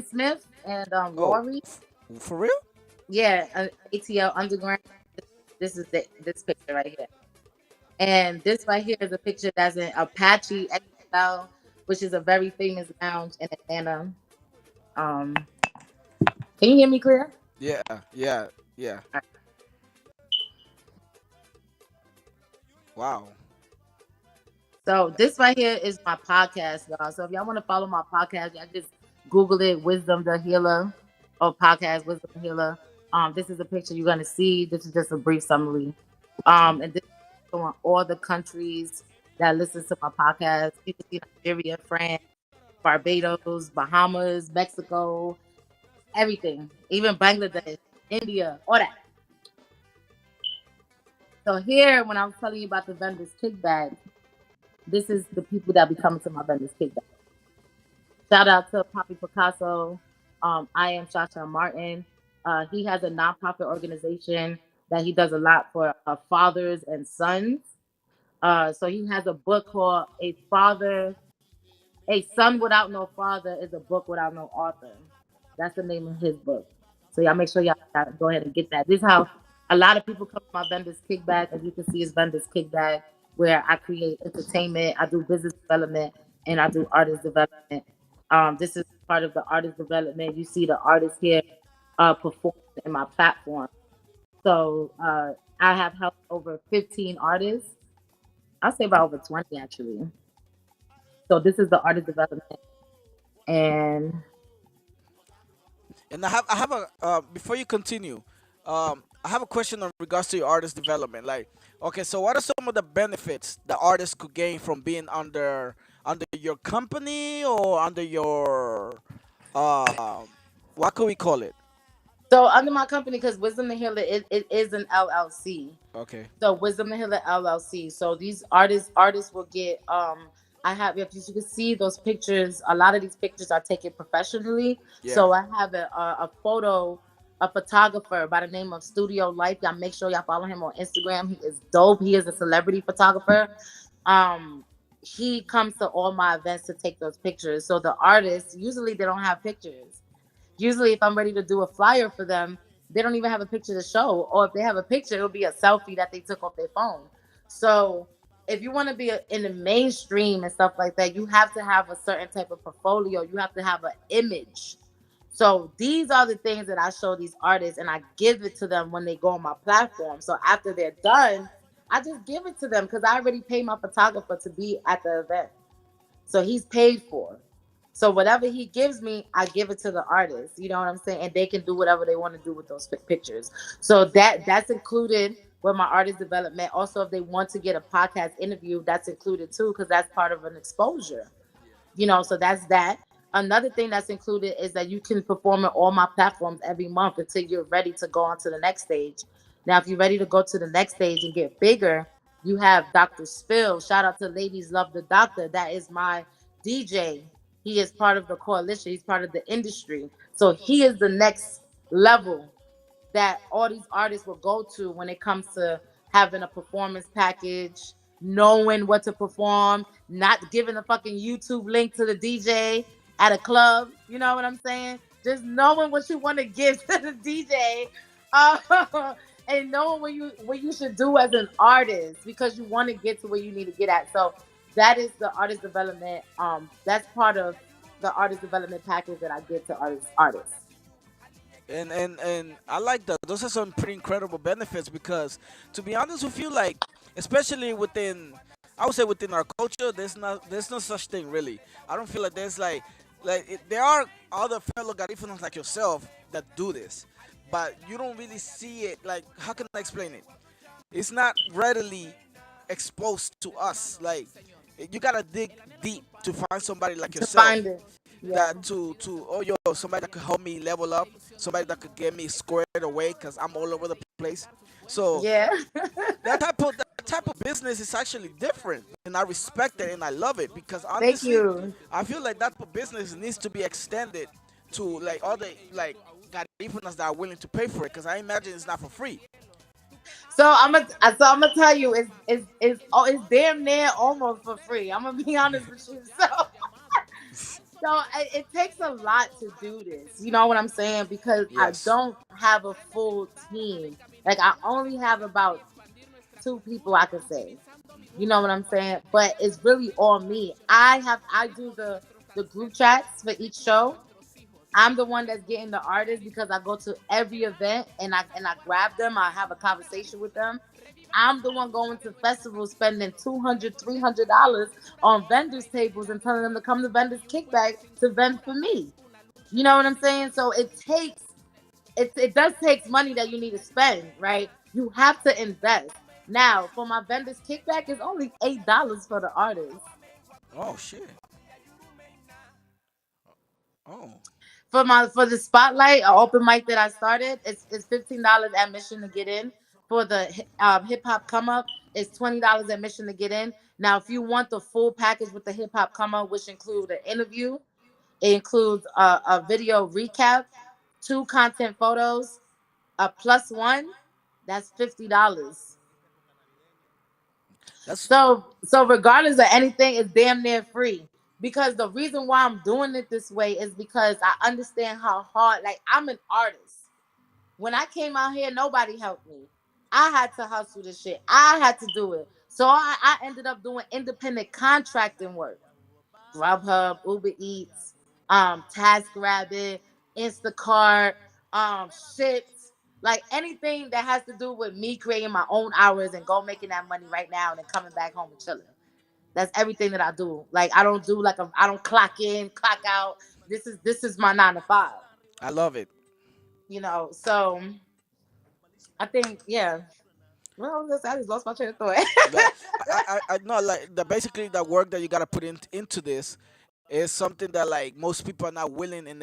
Smith and Oh, Rory. for real? Yeah, ATL Underground. This is this picture right here. And this right here is a picture that's in Apache XL, which is a very famous lounge in Atlanta. Um, Can you hear me clear? Yeah, yeah, yeah. Wow. So this right here is my podcast, y'all. So if y'all want to follow my podcast, y'all just Google it, Wisdom the Healer, or podcast Wisdom the Healer. This is a picture you're gonna see. This is just a brief summary. And this is showing all the countries that listen to my podcast. You can see Nigeria, France, Barbados, Bahamas, Mexico, everything, even Bangladesh, India, all that. So here, when I was telling you about the vendors kickback, this is the people that be coming to my vendors kickback. Shout out to Poppy Picasso. I am Shasha Martin. He has a nonprofit organization that he does a lot for fathers and sons. So he has a book called A Son Without No Father is a Book Without No Author. That's the name of his book. So y'all make sure y'all go ahead and get that. This is how a lot of people come to my vendors kickback. As you can see, it's vendors kickback, where I create entertainment, I do business development, and I do artist development. This is part of the artist development. You see the artists here performing in my platform. So I have helped over 15 artists. I'll say about over 20 actually. So this is the artist development, and And I have a before you continue, I have a question in regards to your artist development. Like, okay, so what are some of the benefits the artist could gain from being under your company or under your what could we call it? so under my company, because Wisdom the Healer it is an LLC. Okay. So Wisdom the Healer LLC. So these artists will get I have, if you can see those pictures, a lot of these pictures are taken professionally. Yeah. So I have a photographer by the name of Studio Life. Y'all make sure y'all follow him on Instagram. He is dope. He is a celebrity photographer. Um he comes to all my events to take those pictures. So the artists usually they don't have pictures. Usually, if I'm ready to do a flyer for them, they don't even have a picture to show. Or if they have a picture, it'll be a selfie that they took off their phone. So if you want to be in the mainstream and stuff like that, you have to have a certain type of portfolio. You have to have an image. So these are the things that I show these artists, and I give it to them when they go on my platform. So after they're done, I just give it to them because I already paid my photographer to be at the event. So he's paid for. So whatever he gives me, I give it to the artist. You know what I'm saying? And they can do whatever they want to do with those pictures. So that's included with my artist development. Also, if they want to get a podcast interview, that's included too, because that's part of an exposure. So that's that. Another thing that's included is that you can perform on all my platforms every month until you're ready to go on to the next stage. Now, if you're ready to go to the next stage and get bigger, you have Dr. Spill. Shout out to Ladies Love the Doctor. That is my DJ. He is part of the coalition. He's part of the industry. So he is the next level that all these artists will go to when it comes to having a performance package, knowing what to perform, not giving a fucking YouTube link to the DJ at a club. You know what I'm saying? Just knowing what you want to give to the DJ, and knowing what you should do as an artist because you want to get to where you need to get at. So that is the artist development. That's part of the artist development package that I give to artists. And I like that. Those are some pretty incredible benefits because, to be honest with you, like especially within, I would say within our culture, there's no such thing really. I don't feel like there's there are other fellow Garifunos like yourself that do this, but you don't really see it. Like, how can I explain it? It's not readily exposed to us. Like, you gotta dig deep to find somebody like To yourself find it. Yeah. that to oh yo, somebody that could help me level up, somebody that could get me squared away because I'm all over the place. So Yeah. that type of business is actually different, and I respect it and I love it because Thank honestly, you. I feel like that type of business needs to be extended to like other like garifunas that are willing to pay for it because I imagine it's not for free. So I'm gonna tell you, it's damn near almost for free. I'm gonna be honest with you. So it takes a lot to do this. You know what I'm saying? Because I Yes. don't have a full team. Like I only have about two people I can say. You know what I'm saying? But it's really all me. I do the group chats for each show. I'm the one that's getting the artists because I go to every event and I grab them. I have a conversation with them. I'm the one going to festivals spending $200, $300 on vendors tables and telling them to come to vendors kickback to vend for me. You know what I'm saying? So it does take money that you need to spend, right? You have to invest. Now, for my vendors kickback, it's only $8 for the artist. Oh shit. Oh, For the spotlight, open mic that I started, it's $15 admission to get in. For the hip hop come up, it's $20 admission to get in. Now, if you want the full package with the hip hop come up, which include an interview, it includes a video recap, two content photos, a plus one, that's $50. that's So regardless of anything, it's damn near free. Because the reason why I'm doing it this way is because I understand how hard, like, I'm an artist. When I came out here, nobody helped me. I had to hustle this shit. I had to do it. So I ended up doing independent contracting work. Grubhub, Uber Eats, TaskRabbit, Instacart, Ships, like anything that has to do with me creating my own hours and go making that money right now and then coming back home and chilling. That's everything that I do. Like I don't do like I don't clock in, clock out. This is my 9 to 5. I love it. So I think yeah. Well, I just lost my train of thought. That I know like the basically the work that you gotta put into this is something that like most people are not willing and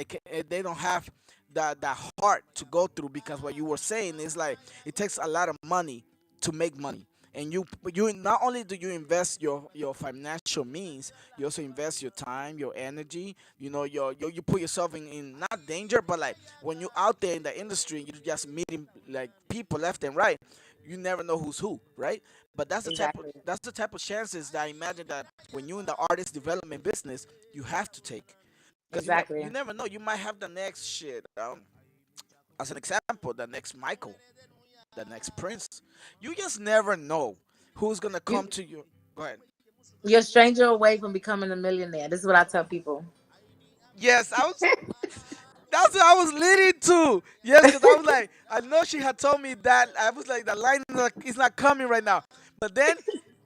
they don't have the heart to go through because what you were saying is like it takes a lot of money to make money. And you not only do you invest your financial means, you also invest your time, your energy. You know, you put yourself in not danger, but like when you're out there in the industry, you're just meeting like people left and right. You never know who's who, right? But Exactly. that's the type of chances that I imagine that when you're in the artist development business, you have to take. Because you Exactly. never know, you might have the next shit. As an example, the next Michael, the next Prince. You just never know who's gonna come You to you. Go ahead. you're a stranger away from becoming a millionaire. This is what I tell people. Yes, I was. That's what I was leading to. Yes, because I was like, I know she had told me that. I was like, the line is not coming right now. But then,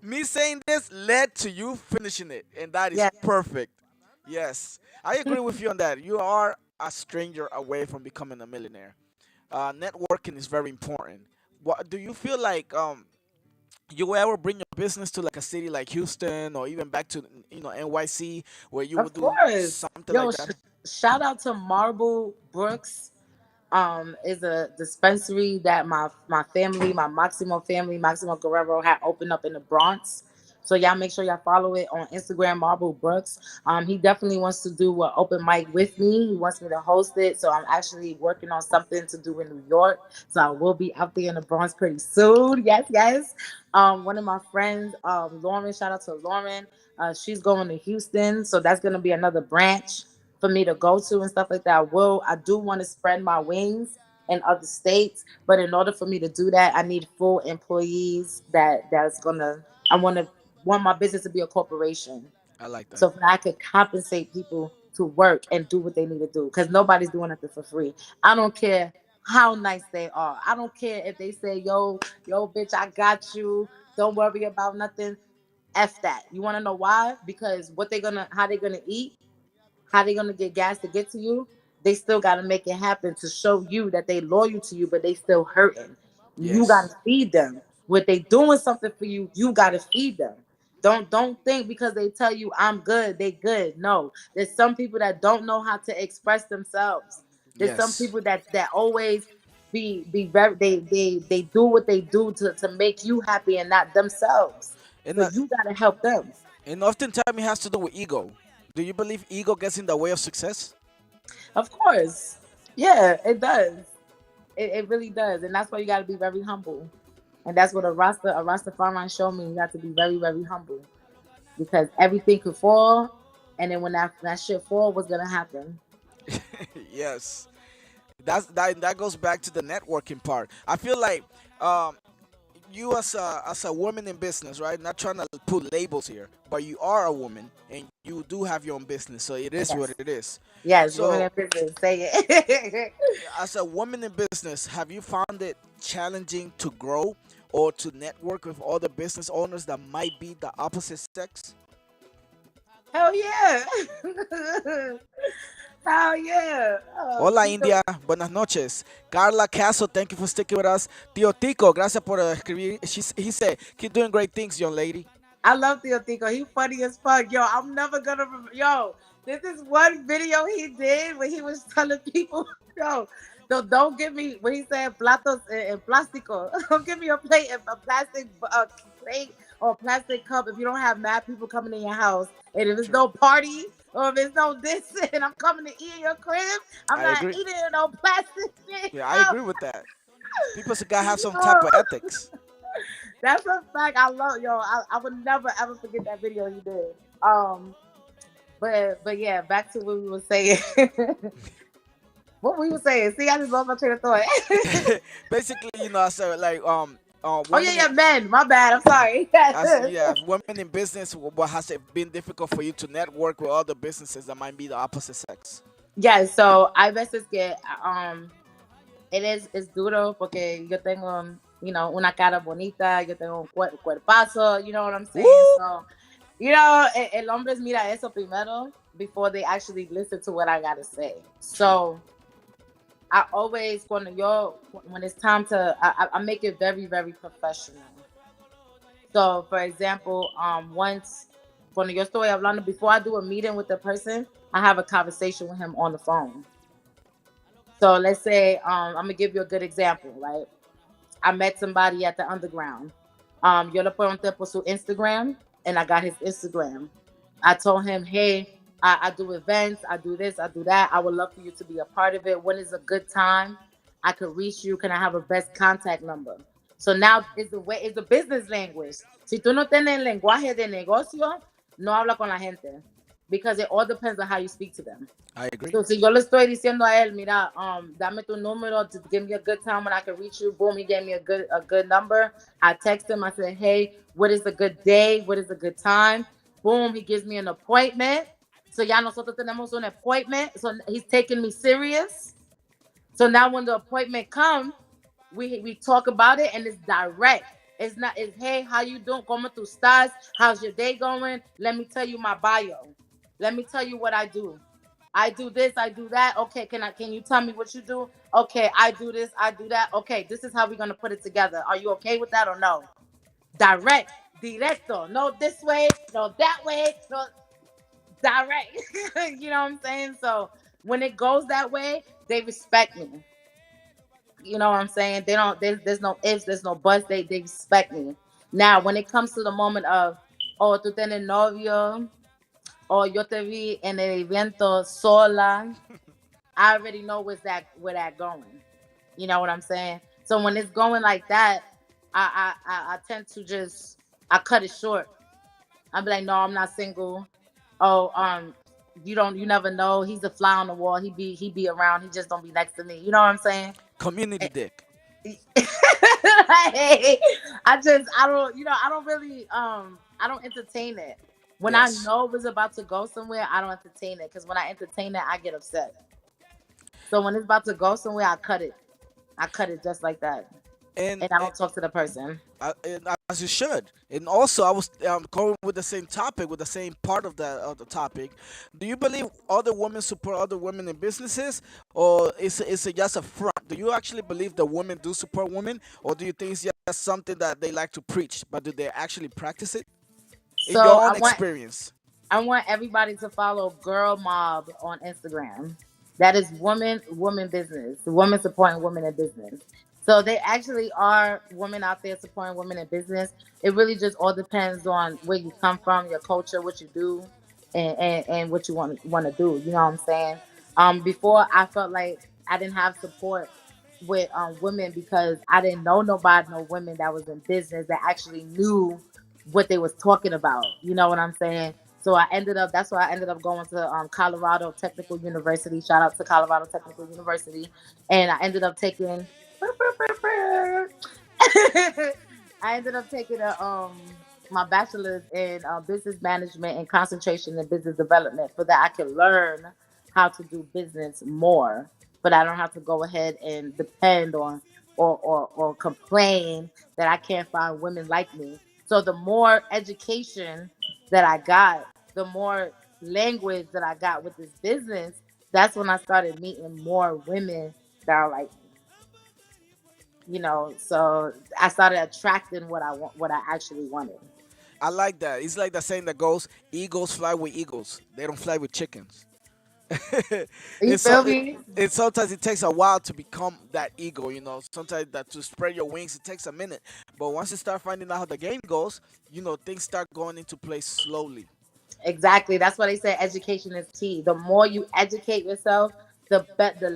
me saying this led to you finishing it, and that is Yeah. perfect. Yes, I agree with you on that. You are a stranger away from becoming a millionaire. Networking is very important. What do you feel like? You will ever bring your business to like a city like Houston or even back to NYC where you Of would do course. something Yo, like that? shout out to Marble Brooks. Is a dispensary that my family, my Maximo Guerrero had opened up in the Bronx. So y'all make sure y'all follow it on Instagram, Marble Brooks. He definitely wants to do an open mic with me. He wants me to host it. So I'm actually working on something to do in New York. So I will be out there in the Bronx pretty soon. Yes, yes. One of my friends, Lauren, shout out to Lauren. She's going to Houston. So that's gonna be another branch for me to go to and stuff like that. I do want to spread my wings in other states, but in order for me to do that, I need full employees that's gonna I want my business to be a corporation. I like that. So that I could compensate people to work and do what they need to do. Because nobody's doing nothing for free. I don't care how nice they are. I don't care if they say, yo, bitch, I got you. Don't worry about nothing. F that. You wanna know why? Because how they gonna eat, how they gonna get gas to get to you? They still gotta make it happen to show you that they loyal to you, but they still hurting. You Yes. gotta feed them. What they doing something for you, you gotta feed them. Don't think because they tell you I'm good, they good. No, there's some people that don't know how to express themselves. There's some Yes. people that always be very they do what they do to make you happy and not themselves. And So you gotta help them. oftentimes it has to do with ego. Do you believe ego gets in the way of success? Of course. Yeah, it does. It really does. And that's why you got to be very humble. And that's what a Rastafarian showed me. You got to be very, very humble because everything could fall. And then when that shit fall, what's going to happen? Yes. That goes back to the networking part. I feel like um, you as a woman in business, right? Not trying to put labels here, but you are a woman and you do have your own business, so it is what Yes. it is. Yes, women So, in business. Say it. as a woman in business, have you found it challenging to grow or to network with other business owners that might be the opposite sex? Hell yeah. Hell yeah. Hola India, buenas noches. Carla Caso, thank you for sticking with us. Tio Tico, gracias por escribir. He said, keep doing great things, young lady. I love Theo Tico. He funny as fuck. Yo, I'm never gonna yo, this is one video he did when he was telling people, yo, don't give me when he said platos en plástico. Don't give me a plate a plastic plate or a plastic cup if you don't have mad people coming in your house. And if it's True. no party or if it's no this and I'm coming to eat in your crib, I'm I not agree. eating in no plastic shit. Yeah, I agree with that. People gotta have some type Yo. of ethics. That's a fact. I love yo. I would never ever forget that video he did. But yeah, back to what we were saying. What we were saying. See, I just lost my train of thought. Basically, I said like Oh yeah, women in, yeah, men. My bad. I'm sorry. as yeah, women in business. What has it been difficult for you to network with other businesses that might be the opposite sex? Yeah. So I veces que es duro porque yo tengo una cara bonita, yo tengo un cuerpazo. You know what I'm saying? Woo! So el hombres mira eso primero before they actually listen to what I gotta say. True. So I always when it's time to I make it very very professional. So for example, once cuando yo estoy hablando before I do a meeting with the person, I have a conversation with him on the phone. So let's say I'm gonna give you a good example, right? I met somebody at the underground. Yo le pregunté por su Instagram, and I got his Instagram. I told him, hey, I do events, I do this, I do that. I would love for you to be a part of it. When is a good time? I could reach you. Can I have a best contact number? So now it's the business language. Si tú no tienes el lenguaje de negocio, no habla con la gente. Because it all depends on how you speak to them. I agree. So, si yo le estoy diciendo a él, mira, dame tu número to give me a good time when I can reach you. Boom, he gave me a good number. I text him. I said, hey, what is a good day? What is a good time? Boom, he gives me an appointment. So ya nosotros tenemos un appointment. So he's taking me serious. So now when the appointment comes, we talk about it and it's direct. It's hey, how you doing? ¿Cómo tú estás? How's your day going? Let me tell you my bio. Let me tell you what I do. I do this, I do that. Okay, can you tell me what you do? Okay, I do this, I do that. Okay, this is how we're gonna put it together. Are you okay with that or no? Direct, directo. No this way, no that way, no direct. You know what I'm saying? So when it goes that way, they respect me. You know what I'm saying? They don't there's no ifs, there's no buts, they respect me. Now when it comes to the moment of oh tú tienes novio, or yo te vi en el evento sola, I already know where that going. You know what I'm saying? So when it's going like that, I tend to just I cut it short. I'll be like, no, I'm not single. Oh, you never know. He's a fly on the wall. He be around. He just don't be next to me. You know what I'm saying? Community dick. I don't really I don't entertain it. When I Yes. know it's about to go somewhere, I don't entertain it because when I entertain it, I get upset. So when it's about to go somewhere, I cut it. I cut it just like that, And, and I don't talk to the person. and as you should. And also, I was going with the same topic, with the same part of the topic. Do you believe other women support other women in businesses, or is it just a front? Do you actually believe that women do support women, or do you think it's just something that they like to preach, but do they actually practice it? In So your own experience. I want everybody to follow Girl Mob on Instagram. That is woman business. Women supporting women in business. So they actually are women out there supporting women in business. It really just all depends on where you come from, your culture, what you do, and what you want to do. You know what I'm saying? Before I felt like I didn't have support with women because I didn't know nobody, no women that was in business that actually knew what they was talking about. You know what I'm saying? So that's why I ended up going to Colorado Technical University. Shout out to Colorado Technical University. And I ended up taking I ended up taking a my bachelor's in business management and concentration in business development, so that I can learn how to do business more, but I don't have to go ahead and depend on or complain that I can't find women like me. So the more education that I got, the more language that I got with this business, that's when I started meeting more women that are like, so I started attracting what I want, what I actually wanted. I like that. It's like the saying that goes, "Eagles fly with eagles. They don't fly with chickens." You it's so feel me? it sometimes it takes a while to become that eagle. Sometimes that to spread your wings it takes a minute, but once you start finding out how the game goes, things start going into place slowly. Exactly. That's why they say education is key. The more you educate yourself, the better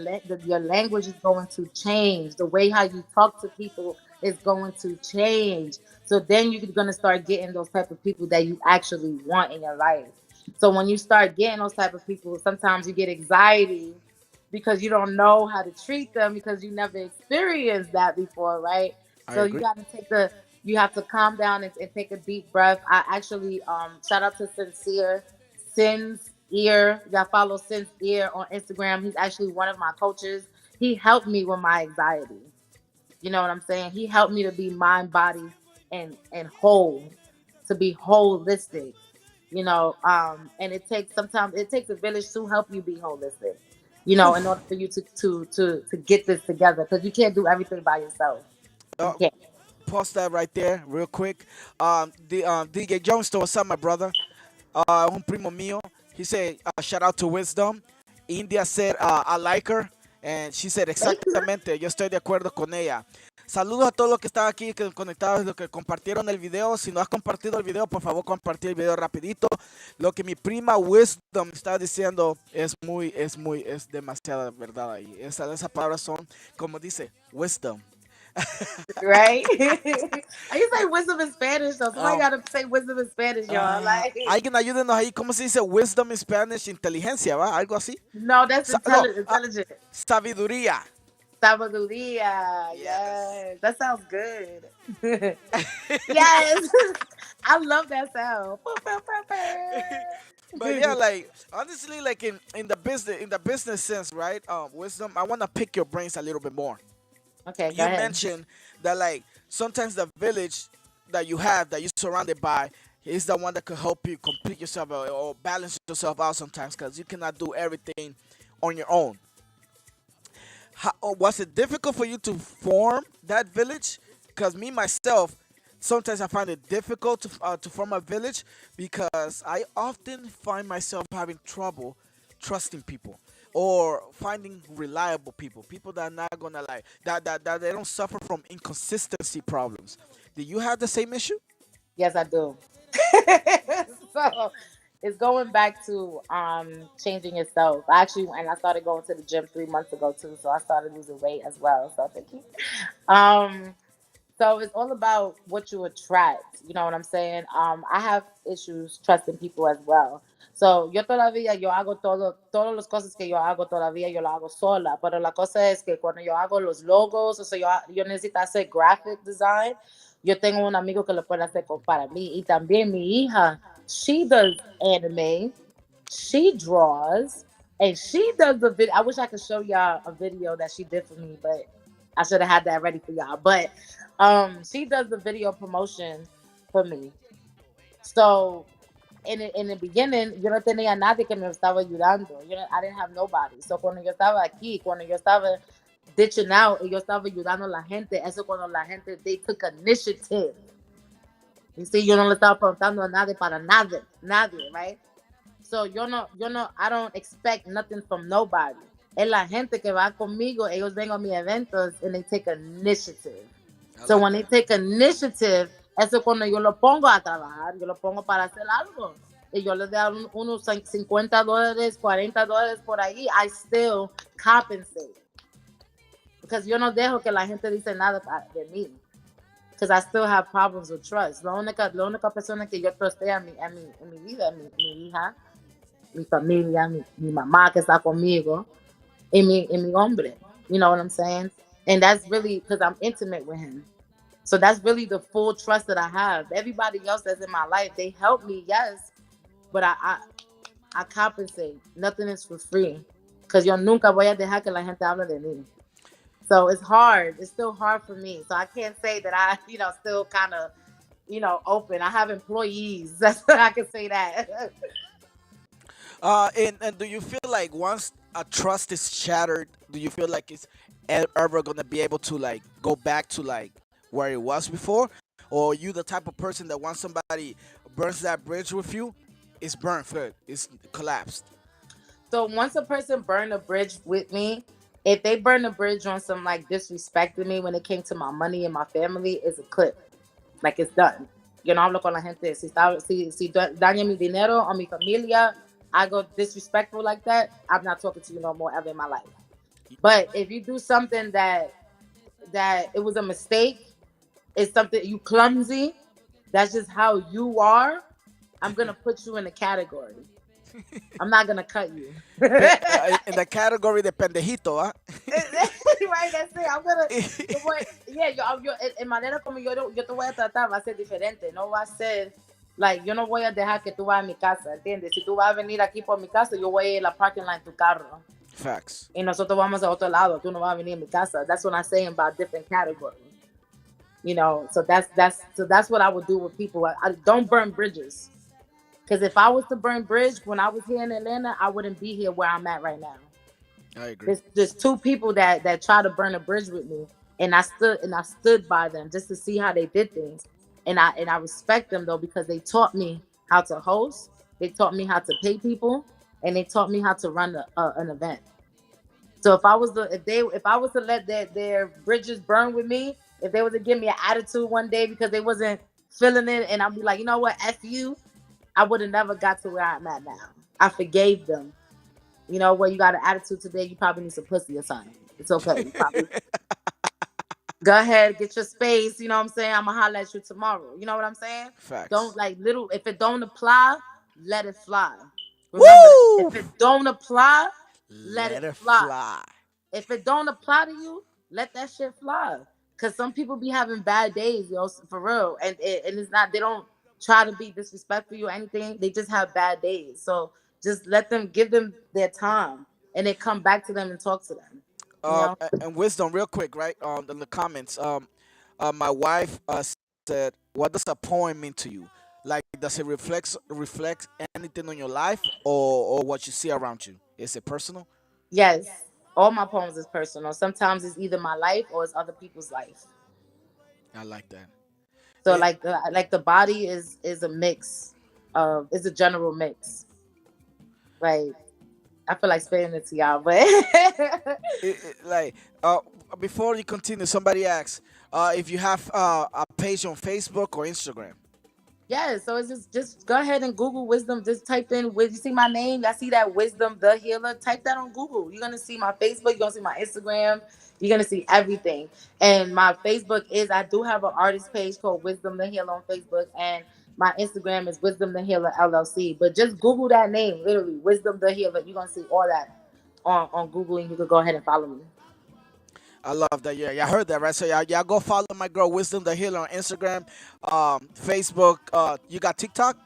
your language is going to change. The way how you talk to people is going to change. So then you're going to start getting those type of people that you actually want in your life. So when you start getting those type of people, sometimes you get anxiety because you don't know how to treat them because you never experienced that before, right? I So you agree. got to you have to calm down and take a deep breath. I actually shout out to Sin's Ear. Y'all follow Sin's Ear on Instagram. He's actually one of my coaches. He helped me with my anxiety. You know what I'm saying? He helped me to be mind, body, and whole, to be holistic. And sometimes it takes a village to help you be holistic. In order for you to get this together, because you can't do everything by yourself. You Uh, can't. Pause that right there, real quick. DJ Johnston, what's up, my brother? Un primo mío. He said, shout out to Wisdom. India said, I like her. And she said, Thank you. exactamente, yo estoy de acuerdo con ella. Saludos a todos los que están aquí conectados, los que compartieron el video. Si no has compartido el video, por favor, compartir el video rapidito. Lo que mi prima Wisdom está diciendo es demasiada verdad ahí. Esas palabras son, como dice, wisdom. Right? I used to say wisdom in Spanish, though. Somebody Um, got to say wisdom in Spanish, y'all. Like, Alguien ayúdenos ahí, ¿cómo se dice wisdom in Spanish? Inteligencia, ¿va? Algo así. no, that's No, intelligent. sabiduría. Sabiduría. Yes. Yes. That sounds good. Yes. I love that sound. But yeah, like honestly, like in the business sense, right? Wisdom. I want to pick your brains a little bit more. Okay, go You ahead. mentioned that like sometimes the village that you have that you're surrounded by is the one that could help you complete yourself or balance yourself out sometimes because you cannot do everything on your own. Was it difficult for you to form that village? Because me myself, sometimes I find it difficult to form a village because I often find myself having trouble trusting people or finding reliable people that are not gonna like that they don't suffer from inconsistency problems. Do you have the same issue? Yes, I do. So it's going back to changing yourself. I actually, and I started going to the gym 3 months ago too, so I started losing weight as well. So thank you. Um, So it's all about what you attract. You know what I'm saying? I have issues trusting people as well. So yo hago todas las cosas que yo hago todavía, yo lo hago sola. Pero la cosa es que cuando yo hago los logos, o sea, yo necesito hacer graphic design, yo tengo un amigo que lo puede hacer para mí. Y también mi hija, she does anime, she draws, and she does the video. I wish I could show y'all a video that she did for me, but I should have had that ready for y'all. But she does the video promotion for me. So in the beginning, yo no tenía nadie que me estaba ayudando. I didn't have nobody. So cuando yo estaba aquí, cuando yo estaba ditching out y yo estaba ayudando a la gente, eso cuando la gente, they took initiative. You see, yo no le estaba preguntando a nadie para nadie, right? So I don't expect nothing from nobody. Es la gente que va conmigo, ellos ven a mis eventos and they take initiative. So when they take initiative, eso cuando yo lo pongo a trabajar, yo lo pongo para hacer algo. Y yo le doy unos $50, $40 por ahí, I still compensate. Because yo no dejo que la gente dice nada de mí. Because I still have problems with trust. La única persona que yo trusté en mi vida, mi hija, mi familia, mi mamá que está conmigo, y mi hombre. You know what I'm saying? And that's really because I'm intimate with him. So that's really the full trust that I have. Everybody else that's in my life, they help me, yes, but I compensate. Nothing is for free. Because yo nunca voy a dejar que la gente hable de mí. So it's hard. It's still hard for me. So I can't say that I, still kind of, open. I have employees. That's what I can say that. And do you feel like once a trust is shattered, do you feel like it's ever gonna be able to like go back to like where it was before, or you the type of person that once somebody burns that bridge with you, it's burned for it, it's collapsed? So once a person burned a bridge with me, if they burn a bridge on some like disrespecting me when it came to my money and my family, it's a clip. Like it's done. Yo no hablo con la gente. Si daña mi dinero o mi familia, I go disrespectful like that, I'm not talking to you no more ever in my life. But if you do something that it was a mistake, it's something you clumsy, that's just how you are, I'm gonna put you in a category. I'm not gonna cut you. In the category de pendejito, ¿ah? Right, that's it. Yeah, en manera como yo te voy a tratar va a ser diferente. No va a ser, like, yo no voy a dejar que tú vayas a mi casa, ¿entiendes? Si tú vas a venir aquí por mi casa, yo voy a ir a la parking lot en tu carro. Facts. Y nosotros vamos a otro lado. Tú no vas a venir a mi casa. That's what I'm saying about different categories. So that's what I would do with people. I don't burn bridges. Because if I was to burn bridge when I was here in Atlanta, I wouldn't be here where I'm at right now. I agree. There's two people that try to burn a bridge with me, and I stood by them just to see how they did things, and I respect them though because they taught me how to host, they taught me how to pay people, and they taught me how to run an event. So if I was to let their bridges burn with me, if they was to give me an attitude one day because they wasn't feeling it, and I'd be like, you know what, F you, I would have never got to where I'm at now. I forgave them. You know what? You got an attitude today. You probably need some pussy or something. It's okay. Go ahead, get your space. You know what I'm saying? I'm gonna holler at you tomorrow. You know what I'm saying? Facts. Don't like little. If it don't apply, let it fly. Woo! That. If it don't apply, let it fly. If it don't apply to you, let that shit fly. Cause some people be having bad days, yo, for real, and it's not. They don't try to be disrespectful or anything. They just have bad days. So just give them their time, and then come back to them and talk to them. And wisdom, real quick, right? In the comments, my wife said, "What does a poem mean to you? Like, does it reflect anything on your life, or what you see around you? Is it personal?" Yes, all my poems is personal. Sometimes it's either my life or it's other people's life. I like that. So like the body is a mix of, it's a general mix. Like, I feel like spitting it to y'all, but before you continue, somebody asks if you have a page on Facebook or Instagram. Yeah, so it's just go ahead and Google WIZDOM. Just type in, you see my name, I see that WIZDOM the Healer. Type that on Google. You're gonna see my Facebook. You're gonna see my Instagram. You're gonna see everything. And my Facebook I do have an artist page called WIZDOM the Healer on Facebook, and my Instagram is WIZDOM the Healer LLC. But just Google that name, literally WIZDOM the Healer. You're gonna see all that on Google, and you can go ahead and follow me. I love that. Yeah, y'all heard that, right? So y'all go follow my girl WIZDOM the Healer on Instagram, Facebook. You got TikTok?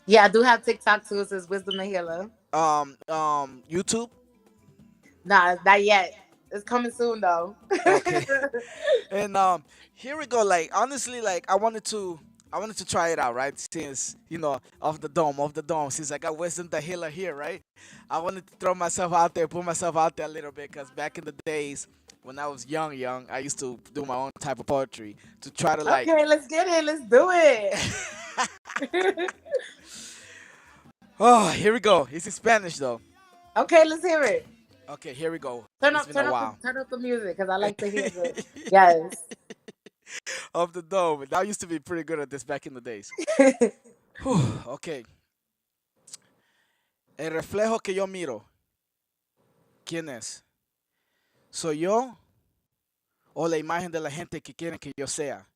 Yeah, I do have TikTok too. It says WIZDOM the Healer. YouTube? Nah, not yet. It's coming soon though. Okay. And here we go. Like, honestly, like I wanted to try it out, right? Since off the dome. Since I got WIZDOM the Healer here, right? I wanted to throw myself out there, put myself out there a little bit, because back in the days when I was young, I used to do my own type of poetry to try to like. Okay, let's get it. Let's do it. Oh, here we go. It's in Spanish though. Okay, let's hear it. Okay, here we go. Turn up the music because I like to hear it. Yes. Of the dome. I used to be pretty good at this back in the days. Okay. El reflejo que yo miro. ¿Quién es? ¿Soy yo o la imagen de la gente que quieren que yo sea?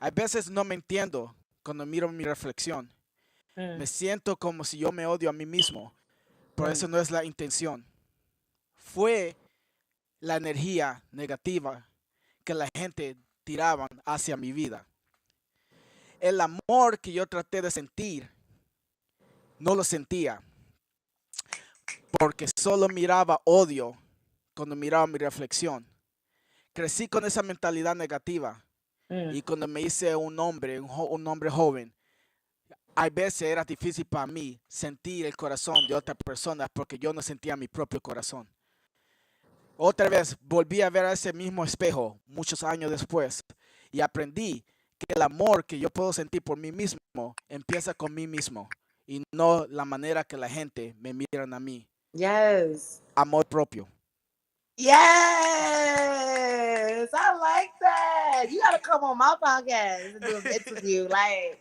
A veces no me entiendo cuando miro mi reflexión. Me siento como si yo me odio a mí mismo. Pero eso no es la intención. Fue la energía negativa que la gente tiraban hacia mi vida. El amor que yo traté de sentir, no lo sentía, porque solo miraba odio cuando miraba mi reflexión. Crecí con esa mentalidad negativa Mm. y cuando me hice un hombre, un hombre joven, a veces era difícil para mí sentir el corazón de otra persona porque yo no sentía mi propio corazón. Otra vez volví a ver a ese mismo espejo muchos años después y aprendí que el amor que yo puedo sentir por mí mismo empieza con mí mismo y no la manera que la gente me miran a mí. Yes. Amor propio. Yes. I like that. You gotta come on my podcast and do an interview. Like,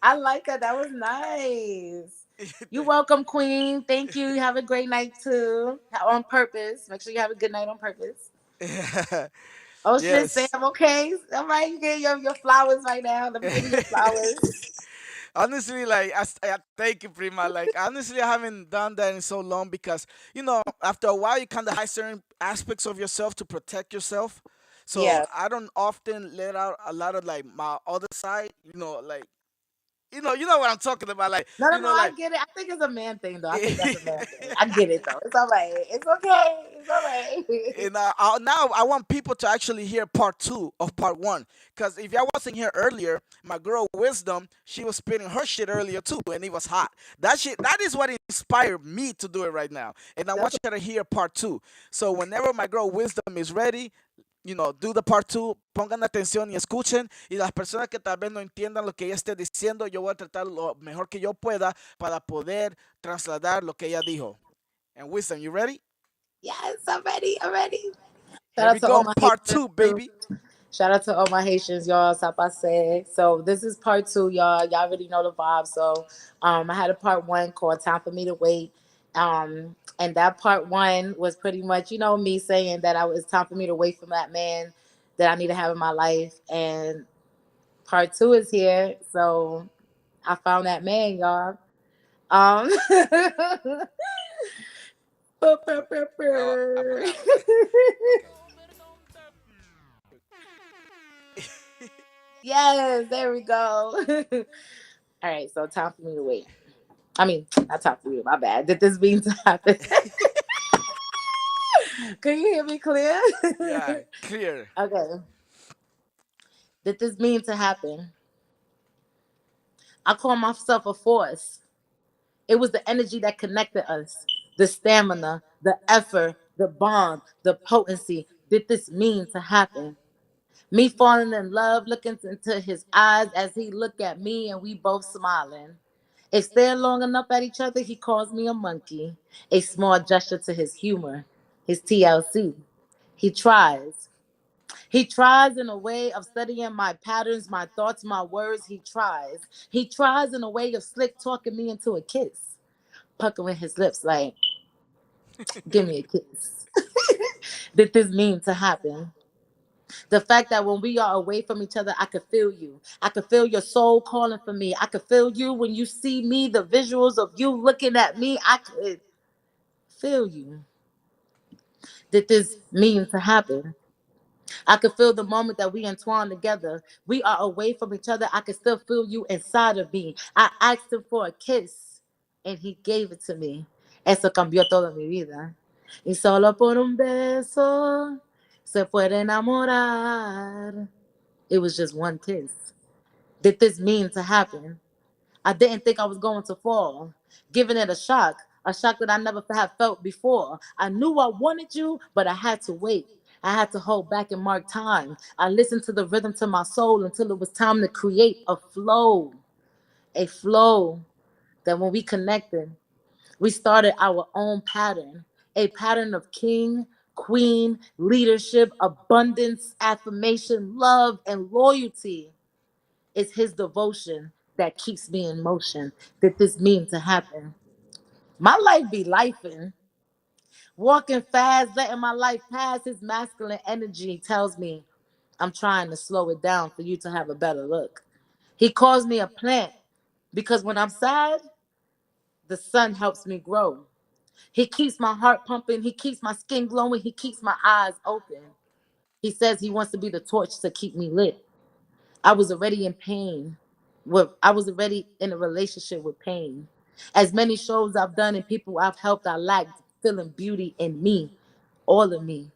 I like that. That was nice. You're welcome, Queen. Thank you. Have a great night too. On purpose. Make sure you have a good night on purpose. Oh shit, Sam. Yes. Okay. All right, you get your flowers right now. Let me give you your flowers. Honestly, like I thank you, Prima. Like honestly, I haven't done that in so long because after a while you kind of hide certain aspects of yourself to protect yourself. So Yeah. I don't often let out a lot of like my other side. Like you know what I'm talking about. Like No, no, no. I like. get it. I think it's a man thing, though. I think that's a man thing. I get it, though. It's all right. It's okay. It's all right. And now I want people to actually hear part two of part one. Because if y'all wasn't here earlier, my girl Wisdom, she was spitting her shit earlier too, and it was hot. That is what inspired me to do it right now. And I want That's you to hear part two. So whenever my girl Wisdom is ready, do the part two, pongan atención y escuchen. Y las personas que tal vez no entiendan lo que ella esté diciendo, yo voy a tratar lo mejor que yo pueda para poder trasladar lo que ella dijo. And Wisdom, you ready? yes, I'm ready. I'm ready. Shout Here out we to all go, my part Haitians two, too. baby. Shout out to all my Haitians, y'all. Sapase. So this is part two, y'all. Y'all already know the vibe. So I had a part one called "Time for Me to Wait." And that part one was pretty much, me saying that it's time for me to wait for that man that I need to have in my life. And part two is here. So I found that man, y'all. Um, Oh, apagado. Okay. yes, there we go. All right, so time for me to wait. I mean, not time for you. My bad. Did this mean to happen? Can you hear me clear? Yeah, clear. Okay. Did this mean to happen? I call myself a force. It was the energy that connected us, the stamina, the effort, the bond, the potency. Did this mean to happen? Me falling in love, looking into his eyes as he looked at me, and we both smiling. If staring long enough at each other, he calls me a monkey. A small gesture to his humor, his TLC. He tries. He tries in a way of studying my patterns, my thoughts, my words. He tries. He tries in a way of slick talking me into a kiss, puckering his lips like, give me a kiss. Did this mean to happen? The fact that when we are away from each other, I could feel you. I could feel your soul calling for me. I could feel you when you see me, the visuals of you looking at me. I could feel you. Did this mean to happen? I could feel the moment that we entwine together. We are away from each other. I could still feel you inside of me. I asked him for a kiss and he gave it to me. Eso cambió toda mi vida. Y solo por un beso se puede enamorar. It was just one kiss. Did this mean to happen? I didn't think I was going to fall, giving it a shock that I never have felt before. I knew I wanted you, but I had to wait. I had to hold back and mark time. I listened to the rhythm to my soul until it was time to create a flow that when we connected, we started our own pattern, a pattern of king, queen, leadership, abundance, affirmation, love, and loyalty. It's his devotion that keeps me in motion. Did this mean to happen? My life be lifing. Walking fast, letting my life pass. His masculine energy tells me I'm trying to slow it down for you to have a better look. He calls me a plant because when I'm sad, the sun helps me grow. He keeps my heart pumping. He keeps my skin glowing. He keeps my eyes open. He says he wants to be the torch to keep me lit. I was already in pain. I was already in a relationship with pain. As many shows I've done and people I've helped, I lacked feeling beauty in me, all of me.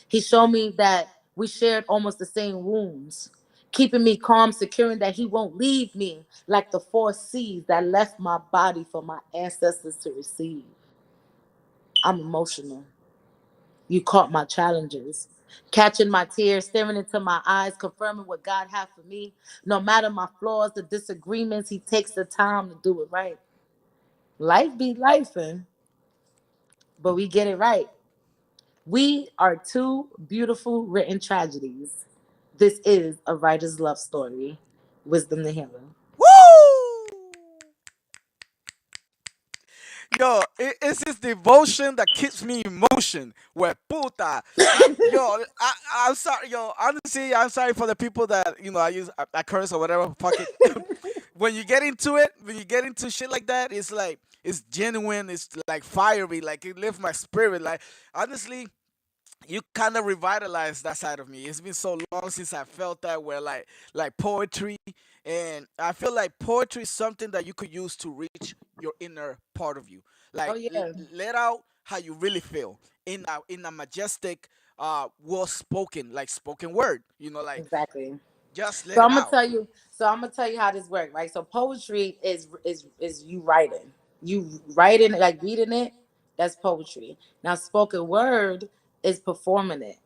He showed me that we shared almost the same wounds, keeping me calm, securing that he won't leave me like the four seas that left my body for my ancestors to receive. I'm emotional. You caught my challenges, catching my tears, staring into my eyes, confirming what God had for me. No matter my flaws, the disagreements, he takes the time to do it right. Life be life, but we get it right. We are two beautiful written tragedies. This is a writer's love story. Wisdom the Healer. Woo! Yo, it's his devotion that keeps me in motion. Where puta. I'm sorry, yo. Honestly, I'm sorry for the people that I curse or whatever. Fuck it. When you get into it, when you get into shit like that, it's like it's genuine. It's like fiery. Like it lifts my spirit. Like honestly, you kind of revitalized that side of me. It's been so long since I felt that where like poetry, and I feel like poetry is something that you could use to reach your inner part of you. Oh Like yeah, let out how you really feel in a majestic well spoken like spoken word. Like exactly. just let So it I'm gonna out. tell you. So I'm gonna tell you how this works, right? So poetry is you writing, you writing like reading it. That's poetry. Now spoken word is performing it.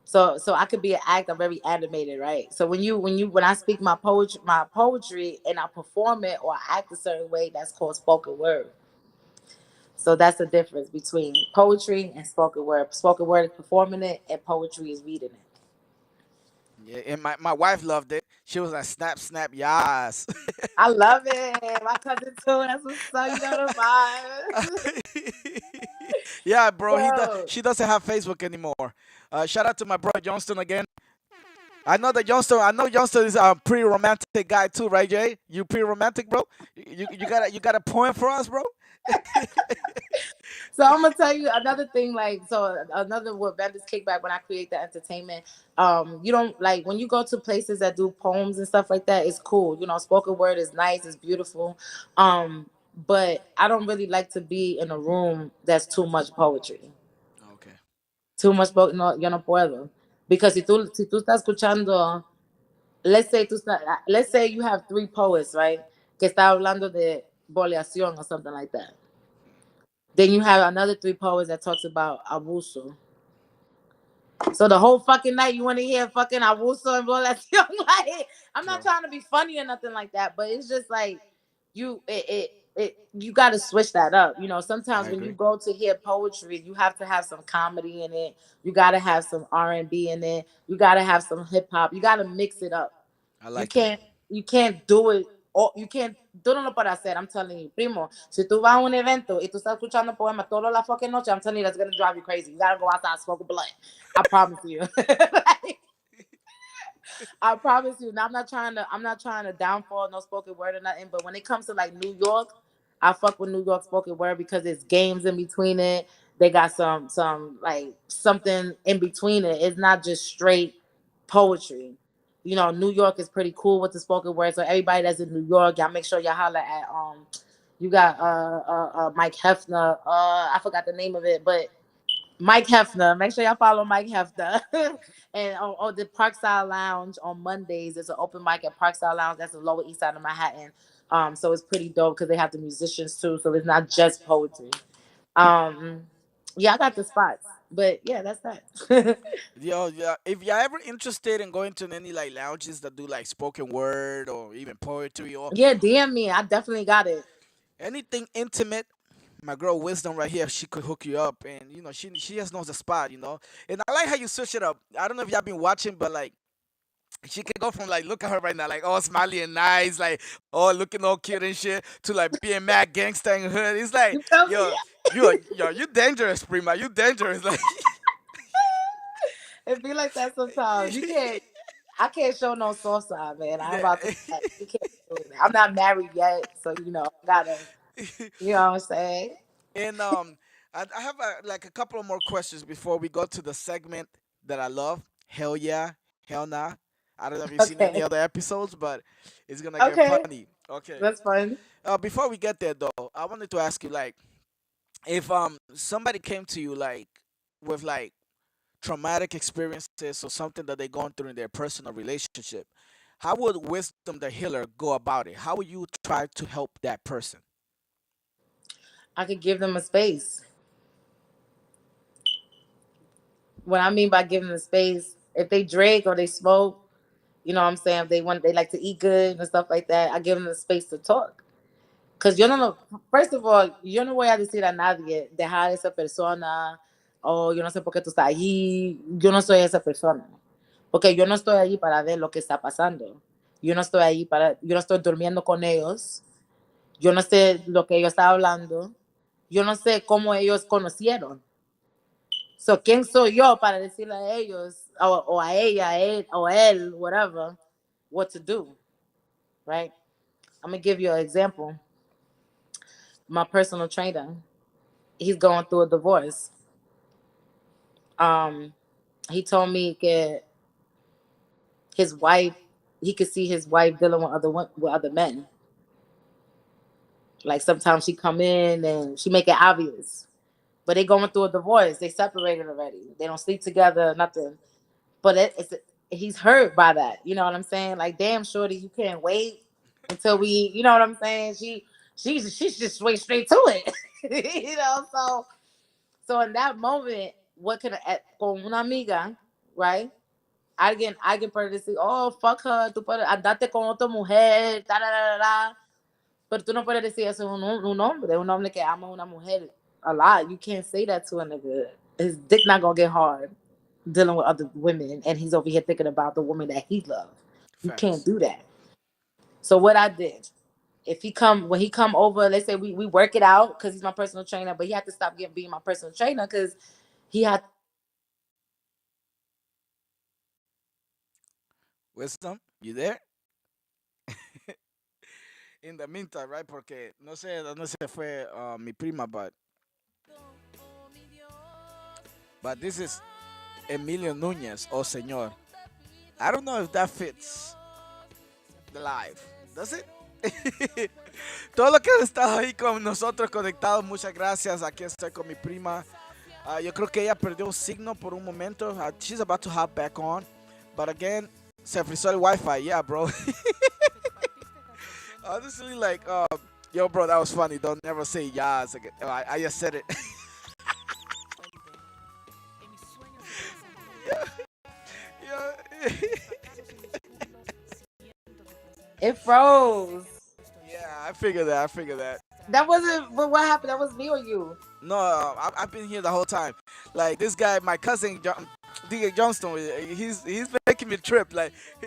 So I could be an actor, very animated, right? So when I speak my poetry and I perform it or I act a certain way, that's called spoken word. So that's the difference between poetry and spoken word. Spoken word is performing it, and poetry is reading it. Yeah, and my wife loved it. She was like snap snap yas. I love it. My cousin too. That's what's up. You know the vibe. Yeah, bro. Yo, She doesn't have Facebook anymore. Shout out to my bro Johnston again. I know that Johnston. I know Johnston is a pretty romantic guy too, right, Jay? You pretty romantic, bro. You got a point for us, bro. so I'm gonna tell you another thing. Like, so another what vendors kickback when I create the entertainment. You don't like when you go to places that do poems and stuff like that. It's cool. Spoken word is nice. It's beautiful. But I don't really like to be in a room that's too much poetry. Okay. Too much poetry. No, yo no puedo. Because si tú estás escuchando, let's say you have three poets, right? Que está hablando de boleación or something like that. Then you have another three poets that talks about abuso. So the whole fucking night you want to hear fucking abuso and violación. Like, I'm not Sure. trying to be funny or nothing like that, but it's just like you got to switch that up. Sometimes I when you agree. go to hear poetry, you have to have some comedy in it. You got to have some R&B in it. You got to have some hip hop. You got to mix it up. I You like that. can't you can't do it. Or you can't, tú no lo puedes hacer. I'm telling you, primo. Si tú vas a un evento y tú estás escuchando poemas toda la fucking noche, I'm telling you that's gonna drive you crazy. You gotta go outside and smoke a blunt. I promise you. Like, I promise you. Now I'm not trying to downfall no spoken word or nothing. But when it comes to like New York, I fuck with New York spoken word because it's games in between it. They got some like something in between it. It's not just straight poetry. New York is pretty cool with the spoken word. So everybody that's in New York, y'all make sure y'all holler at you got Mike Hefner. I forgot the name of it, but Mike Hefner. Make sure y'all follow Mike Hefner. And on the Parkside Lounge on Mondays, there's an open mic at Parkside Lounge. That's the Lower East Side of Manhattan. So it's pretty dope because they have the musicians too. So it's not just poetry. Um, yeah, I got the spots, but yeah, that's that. Yo, yeah. If you're ever interested in going to any like lounges that do like spoken word or even poetry or Yeah, DM me. I definitely got it. anything intimate, my girl Wisdom right here, she could hook you up, and she just knows the spot, And I like how you switch it up. I don't know if y'all been watching, but like she can go from like look at her right now, like all smiley and nice, like all looking all cute and shit, to like being mad gangsta in hood. It's like, You feel me? yo, you dangerous, prima. You dangerous, like. It be like that sometimes. You can't. I can't show no soft side, man. I'm Yeah. about to. You can't do it. I'm not married yet, so I gotta. You know what I'm saying? And I have like a couple of more questions before we go to the segment that I love. hell yeah, hell nah. I don't know if you've seen any Okay. other episodes, but it's gonna get Okay. funny. Okay. That's fun. Before we get there though, I wanted to ask you like, if somebody came to you like with like traumatic experiences or something that they're going through in their personal relationship, how would wisdom the healer go about it? How would you try to help that person? I could give them a space. What I mean by giving them a space, if they drink or they smoke, you know what I'm saying, if they like to eat good and stuff like that, I give them the space to talk. Because yo no lo, first of all, yo no voy a decir a nadie, dejar a esa persona, o yo no sé por qué tú estás allí, yo no soy esa persona. Porque yo no estoy allí para ver lo que está pasando. Yo no estoy durmiendo con ellos, yo no sé lo que ellos están hablando, yo no sé cómo ellos conocieron. So, ¿quién soy yo para decirle a ellos, o a ella, a él, o a él, whatever, what to do, right? I'm gonna give you an example. My personal trainer, he's going through a divorce. Um, he told me that his wife, he could see his wife dealing with other men. Like sometimes she come in and she make it obvious, but they going through a divorce. They separated already. They don't sleep together, nothing. But he's hurt by that. You know what I'm saying? Like, damn, shorty, you can't wait until we. You know what I'm saying? She's just straight to it. You know, so in that moment, what can con una amiga, right? Alguien puede decir, oh, fuck her, tú puedes andarte con otra mujer, da, da, da, da. Pero tú no puedes decir eso a un hombre que ama a una mujer a lot. You can't say that to a nigga. His dick not gonna get hard dealing with other women, and he's over here thinking about the woman that he loves. You can't Facts. do that. So what I did, if when he come over, let's say we work it out because he's my personal trainer, but he had to stop being my personal trainer because he had Wisdom, you there? In the meantime, right? Porque no sé dónde se fue mi prima, but this is Emilio Núñez, oh señor. I don't know if that fits the live. Does it? Todo lo que han estado ahí con nosotros conectados, muchas gracias. Aquí estoy con mi prima. Yo creo que ella perdió un signo por un momento. She's about to hop back on. But again, se frizó el Wi-Fi. Yeah, bro. Honestly, like, yo, bro, that was funny. Don't never say yes. I just said it. Yeah. it froze. Yeah, I figured that. I figured that. That wasn't. But what happened? That was me or you? No, I've been here the whole time. Like this guy, my cousin DJ Johnston, he's making me trip. Like he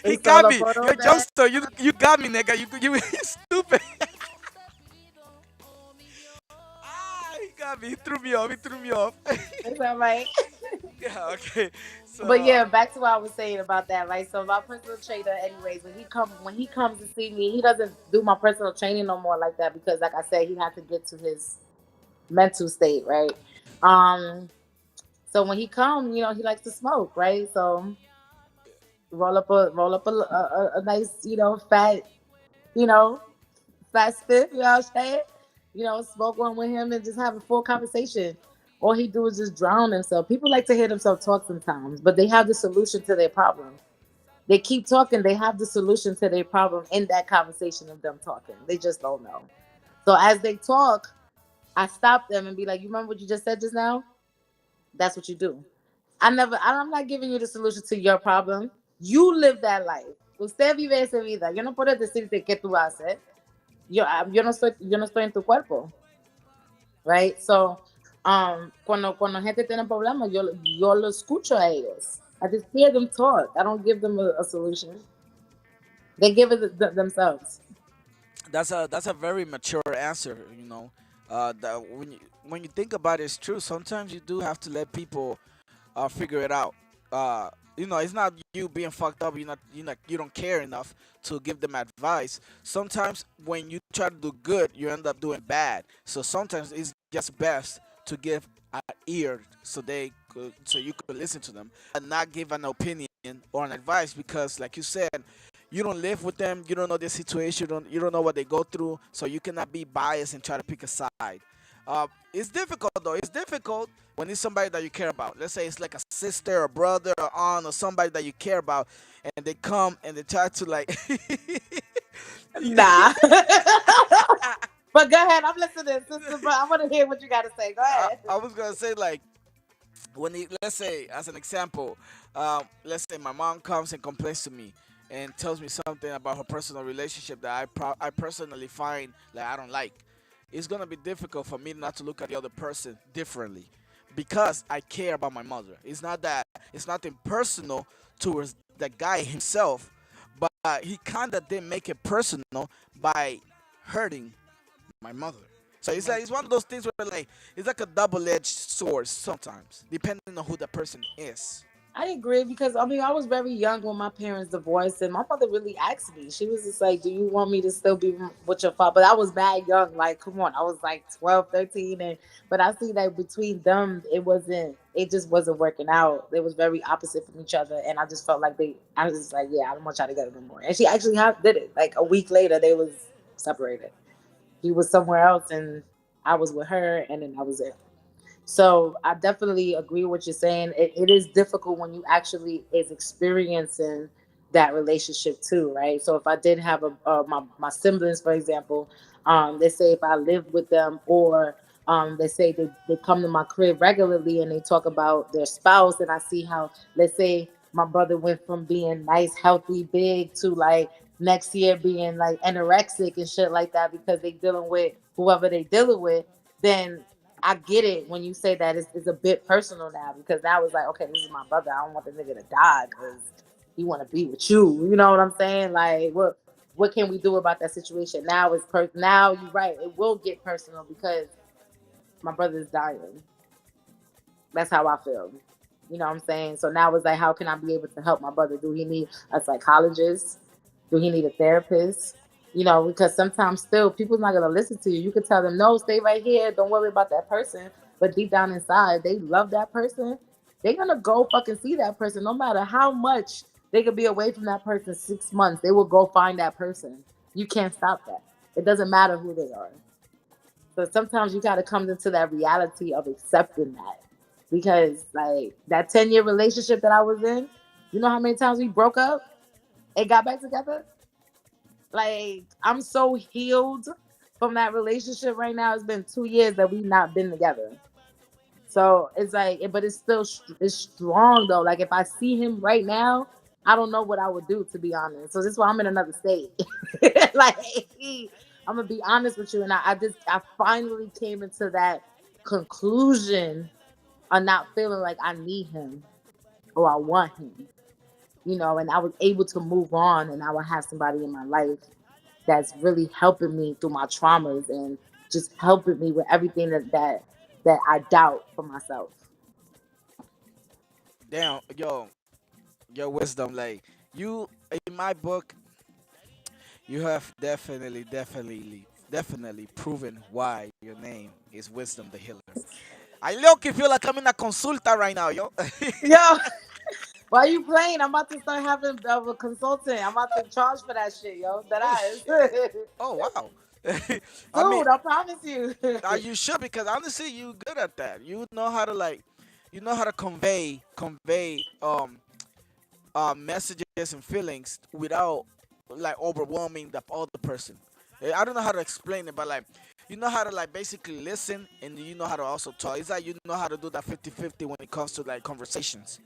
It's got solo me. photo Yo, that. Johnston, you got me, nigga. You stupid. He got me. He threw me off. He threw me off. It's all right. Yeah. Okay. So But yeah, back to what I was saying about that, right? So my personal trainer, anyways, when he comes to see me, he doesn't do my personal training no more like that because, like I said, he had to get to his mental state, right? Um, so when he comes, you know, he likes to smoke, right? So roll up a nice, you know, fat stiff, you know what I'm saying? You know, smoke one with him and just have a full conversation. All he do is just drown himself. People like to hear themselves talk sometimes, but they have the solution to their problem. They keep talking, they have the solution to their problem in that conversation of them talking. They just don't know. So as they talk, I stop them and be like, you remember what you just said just now? That's what you do. I'm not giving you the solution to your problem. You live that life. Usted vive esa vida. Yo no puedo decirte qué tú haces. Yo no estoy en tu cuerpo, right? So, cuando gente tiene problemas, yo lo escucho a ellos. I just hear them talk. I don't give them a solution. They give it themselves. that's a very mature answer. That when you think about it, it's true. Sometimes you do have to let people figure it out. It's not you being fucked up. You don't care enough to give them advice. Sometimes when you try to do good, you end up doing bad. So sometimes it's just best to give ear so so you could listen to them and not give an opinion or an advice because, like you said, you don't live with them, you don't know their situation, you don't know what they go through, so you cannot be biased and try to pick a side. It's difficult though. It's difficult when it's somebody that you care about. Let's say it's like a sister or brother or aunt or somebody that you care about, and they come and they try to like. Nah. But go ahead. I'm listening, sister. But I want to hear what you got to say. Go ahead. I was gonna say like let's say as an example, let's say my mom comes and complains to me and tells me something about her personal relationship that I personally find like I don't like. It's gonna be difficult for me not to look at the other person differently because I care about my mother. It's nothing personal towards the guy himself, but he kinda did make it personal by hurting my mother. So it's like it's one of those things where like it's like a double-edged sword sometimes, depending on who the person is. I agree because I mean I was very young when my parents divorced, and my mother really asked me. She was just like, "Do you want me to still be with your father?" But I was bad young. Like, come on, I was like 12, 13, and but I see that between them, it just wasn't working out. They was very opposite from each other, and I just felt like I was just like, "Yeah, I don't want y'all together no more." And she actually did it. Like a week later, they was separated. He was somewhere else, and I was with her, and then I was it. So I definitely agree with what you're saying. It is difficult when you actually is experiencing that relationship too, right? So if I did have my siblings, for example, they say if I lived with them, or they say they come to my crib regularly and they talk about their spouse, and I see how, let's say my brother went from being nice, healthy, big to like next year being like anorexic and shit like that because they dealing with whoever they dealing with, then I get it when you say that it's a bit personal now because now it's like, okay, this is my brother. I don't want the nigga to die because he want to be with you. You know what I'm saying? Like, what can we do about that situation? Now now you're right. It will get personal because my brother is dying. That's how I feel. You know what I'm saying? So now it's like, how can I be able to help my brother? Do he need a psychologist? Do he need a therapist? You know, because sometimes still people's not gonna listen to you. You could tell them, no, stay right here, don't worry about that person. But deep down inside, they love that person. They're gonna go fucking see that person, no matter how much they could be away from that person 6 months. They will go find that person. You can't stop that. It doesn't matter who they are. So sometimes you got to come into that reality of accepting that. Because, like, that 10-year relationship that I was in, you know how many times we broke up and got back together? Like, I'm so healed from that relationship right now. It's been 2 years that we've not been together. So it's like, but it's still it's strong though. Like if I see him right now, I don't know what I would do, to be honest. So this is why I'm in another state. Like I'm gonna be honest with you, and I finally came into that conclusion of not feeling like I need him or I want him. You know, and I was able to move on, and I will have somebody in my life that's really helping me through my traumas and just helping me with everything that I doubt for myself. Damn, your wisdom, like you in my book, you have definitely proven why your name is Wisdom the Healer. I look feel like I'm in a consulta right now, yo. Yo, why you playing? I'm about to start having a consultant. I'm about to charge for that shit, yo. That Oh eyes. shit. Oh wow. I mean, Dude, I promise you. you should because honestly, you good at that. You know how to like, you know how to convey messages and feelings without like overwhelming the other person. I don't know how to explain it, but like you know how to like basically listen and you know how to also talk. It's like you know how to do that 50-50 when it comes to like conversations.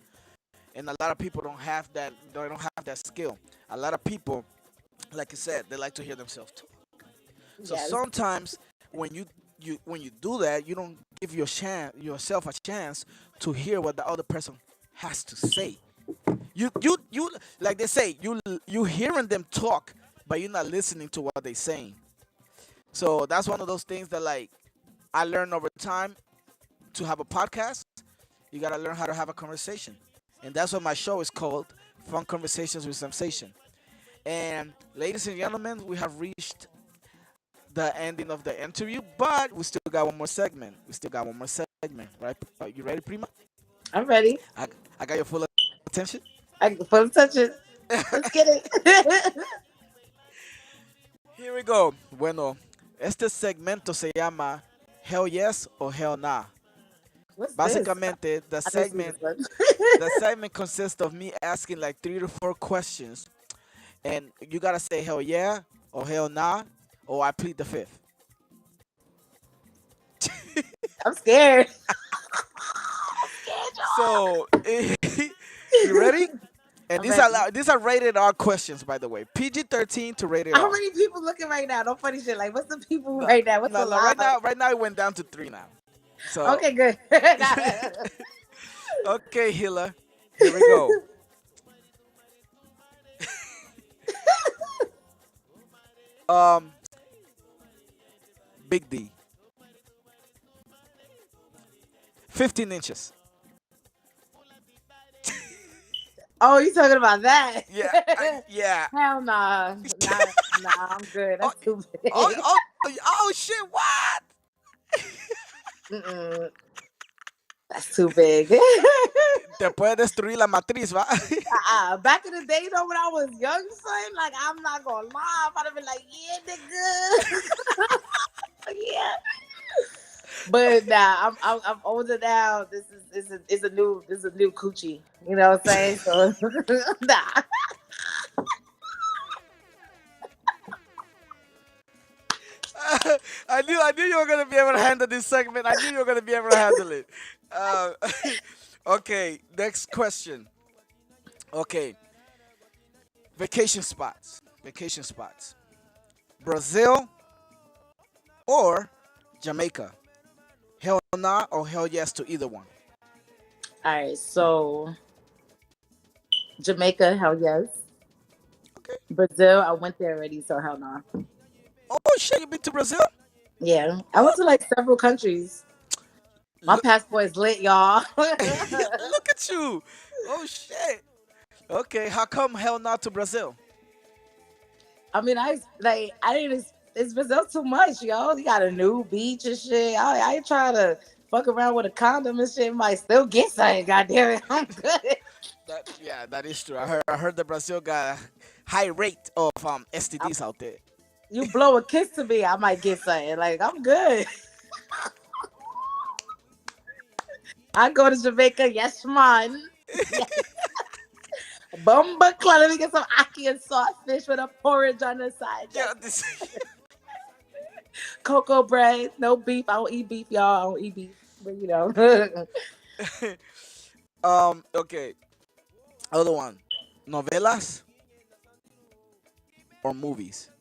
And a lot of people don't have that. They don't have that skill. A lot of people, like I said, they like to hear themselves talk. So Yes. sometimes when when you do that, you don't give yourself a chance to hear what the other person has to say. You like they say you hearing them talk, but you're not listening to what they're saying. So that's one of those things that like I learned over time to have a podcast. You gotta learn how to have a conversation, and that's what my show is called, Fun Conversations with Samsation. And ladies and gentlemen, we have reached the ending of the interview, but we still got one more segment. We still got one more segment. segment, right? You ready, Prima? I'm ready. I, I got your full attention. I can full touch it. Let's get it. Here we go. Bueno, este segmento se llama Hell Yes or Hell Nah. What's this? Básicamente, I didn't see this one. the segment consists of me asking like 3 to 4 questions, and you gotta say hell yeah or hell nah, or I plead the fifth. I'm scared. So, you ready? And I'm ready. these are rated R questions, by the way. PG-13 to rated How R. many people looking right now? No funny shit. Like, what's the people No, right now? What's the no, live? right now it went down to 3 now. So, Okay, good. okay, Healer, here we go. Um, Big D, 15 inches. Oh, you talking about that? Yeah, yeah. Hell nah. Nah, I'm good. Oh, That's too big. oh, shit! What? Mm-mm. That's too big. Te puede destruir la matriz, va? Back in the day, though, when I was young, son, like, I'm not gonna lie. I'd have been like, yeah, nigga. Yeah. But nah, I'm older now. This is a new coochie. You know what I'm saying? So nah. I knew you were gonna be able to handle this segment. I knew you were gonna be able to handle it. Uh, okay, next question. Okay, vacation spots. Vacation spots. Brazil or Jamaica. Hell nah or hell yes to either one. All right, so Jamaica, hell yes. Okay. Brazil, I went there already, so hell no. Oh shit, you been to Brazil? Yeah, I went to like several countries. My Look, passport is lit, y'all. look at you. Oh shit. Okay, how come hell not to Brazil? I mean, I didn't. It's Brazil too much, yo. You got a new beach and shit. I ain't trying to fuck around with a condom and shit. Might still get something. Goddamn it, I'm good. Yeah, that is true. I heard that Brazil got a high rate of STDs out there. You blow a kiss to me, I might get something. Like I'm good. I go to Jamaica, yes, man. Yes. Bumba club. Let me get some ackee and saltfish with a porridge on the side. Yeah, this. Cocoa bread, no beef. I don't eat beef, y'all. I don't eat beef, but you know. Okay. Other one. Novelas or movies?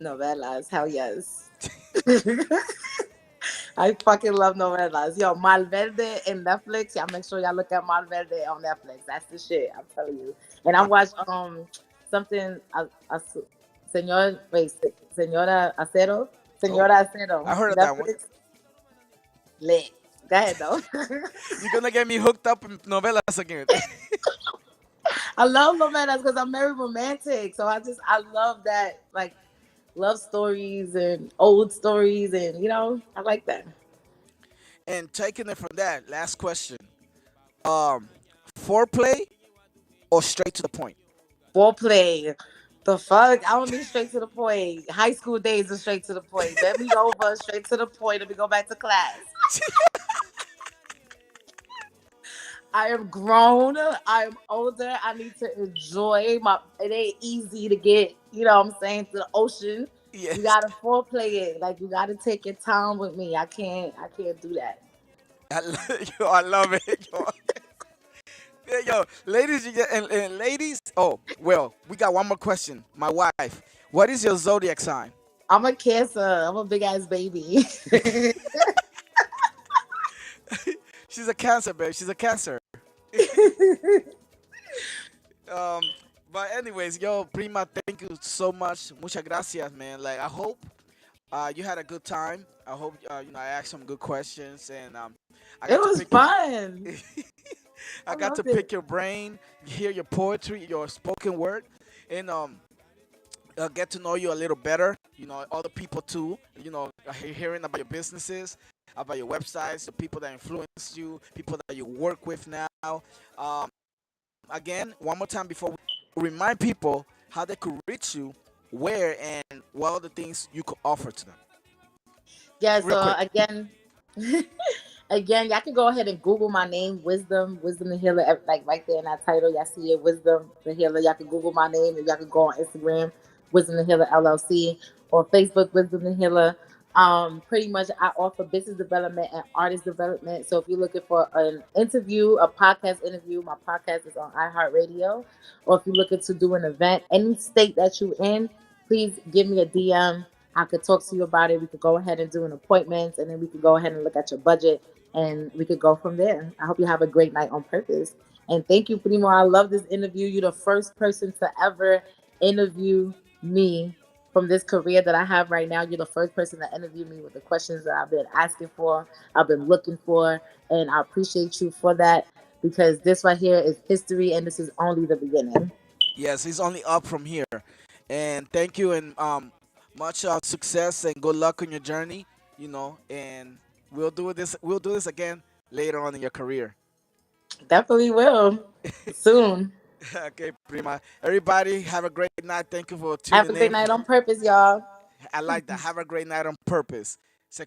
Novelas, hell yes. I fucking love novelas. Yo, Malverde in Netflix. Y'all make sure y'all look at Malverde on Netflix. That's the shit. I'm telling you. And I watched something. Señora Acero. Senora Acero. I heard of that one. Netflix. Lit. Go ahead though. You're gonna get me hooked up in novelas again. I love novelas because I'm very romantic. So I love that, like, love stories and old stories, and you know, I like that. And taking it from that, last question. Foreplay or straight to the point? Foreplay. The fuck? I don't need straight to the point. High school days are straight to the point. Let me over, straight to the point. Let me go back to class. I am grown. I am older. I need to enjoy my. It ain't easy to get, you know what I'm saying, to the ocean. Yes. You gotta foreplay it. Like you gotta take your time with me. I can't do that. I love it. Yo. Yeah, yo, ladies and ladies. Oh, well, we got one more question. My wife, what is your zodiac sign? I'm a Cancer. I'm a big ass baby. She's a Cancer, babe. She's a Cancer. Um, but anyways, yo, Prima, thank you so much. Muchas gracias, man. Like, I hope you had a good time. I hope I asked some good questions, and I It got to was pick. fun. I I got to loved it. pick your brain, hear your poetry, your spoken word, and get to know you a little better. You know, other people too. You know, hearing about your businesses. about your websites, the people that influence you, people that you work with now. Um, Again, one more time before we remind people how they could reach you, where and what are the things you could offer to them. Yeah, Real so quick. again, again, y'all can go ahead and Google my name, Wisdom the Healer, like right there in that title. Y'all see it, Wisdom the Healer. Y'all can Google my name, and y'all can go on Instagram, Wisdom the Healer LLC, or Facebook, Wisdom the Healer. Pretty much, I offer business development and artist development. So if you're looking for an interview, a podcast interview, my podcast is on iHeartRadio. Or if you're looking to do an event, any state that you're in, please give me a DM. I could talk to you about it. We could go ahead and do an appointment, and then we could go ahead and look at your budget, and we could go from there. I hope you have a great night on purpose. And thank you, Primo. I love this interview. You're the first person to ever interview me from this career that I have right now. You're the first person to interview me with the questions that I've been asking for, I've been looking for, and I appreciate you for that, because this right here is history, and this is only the beginning. Yes, he's only up from here. And thank you, and much success and good luck on your journey. And We'll do this again later on in your career. Definitely will soon. Okay, Prima. Everybody, have a great night. Thank you for Have a tuning great in. night on purpose, y'all. I like that. Have a great night on purpose.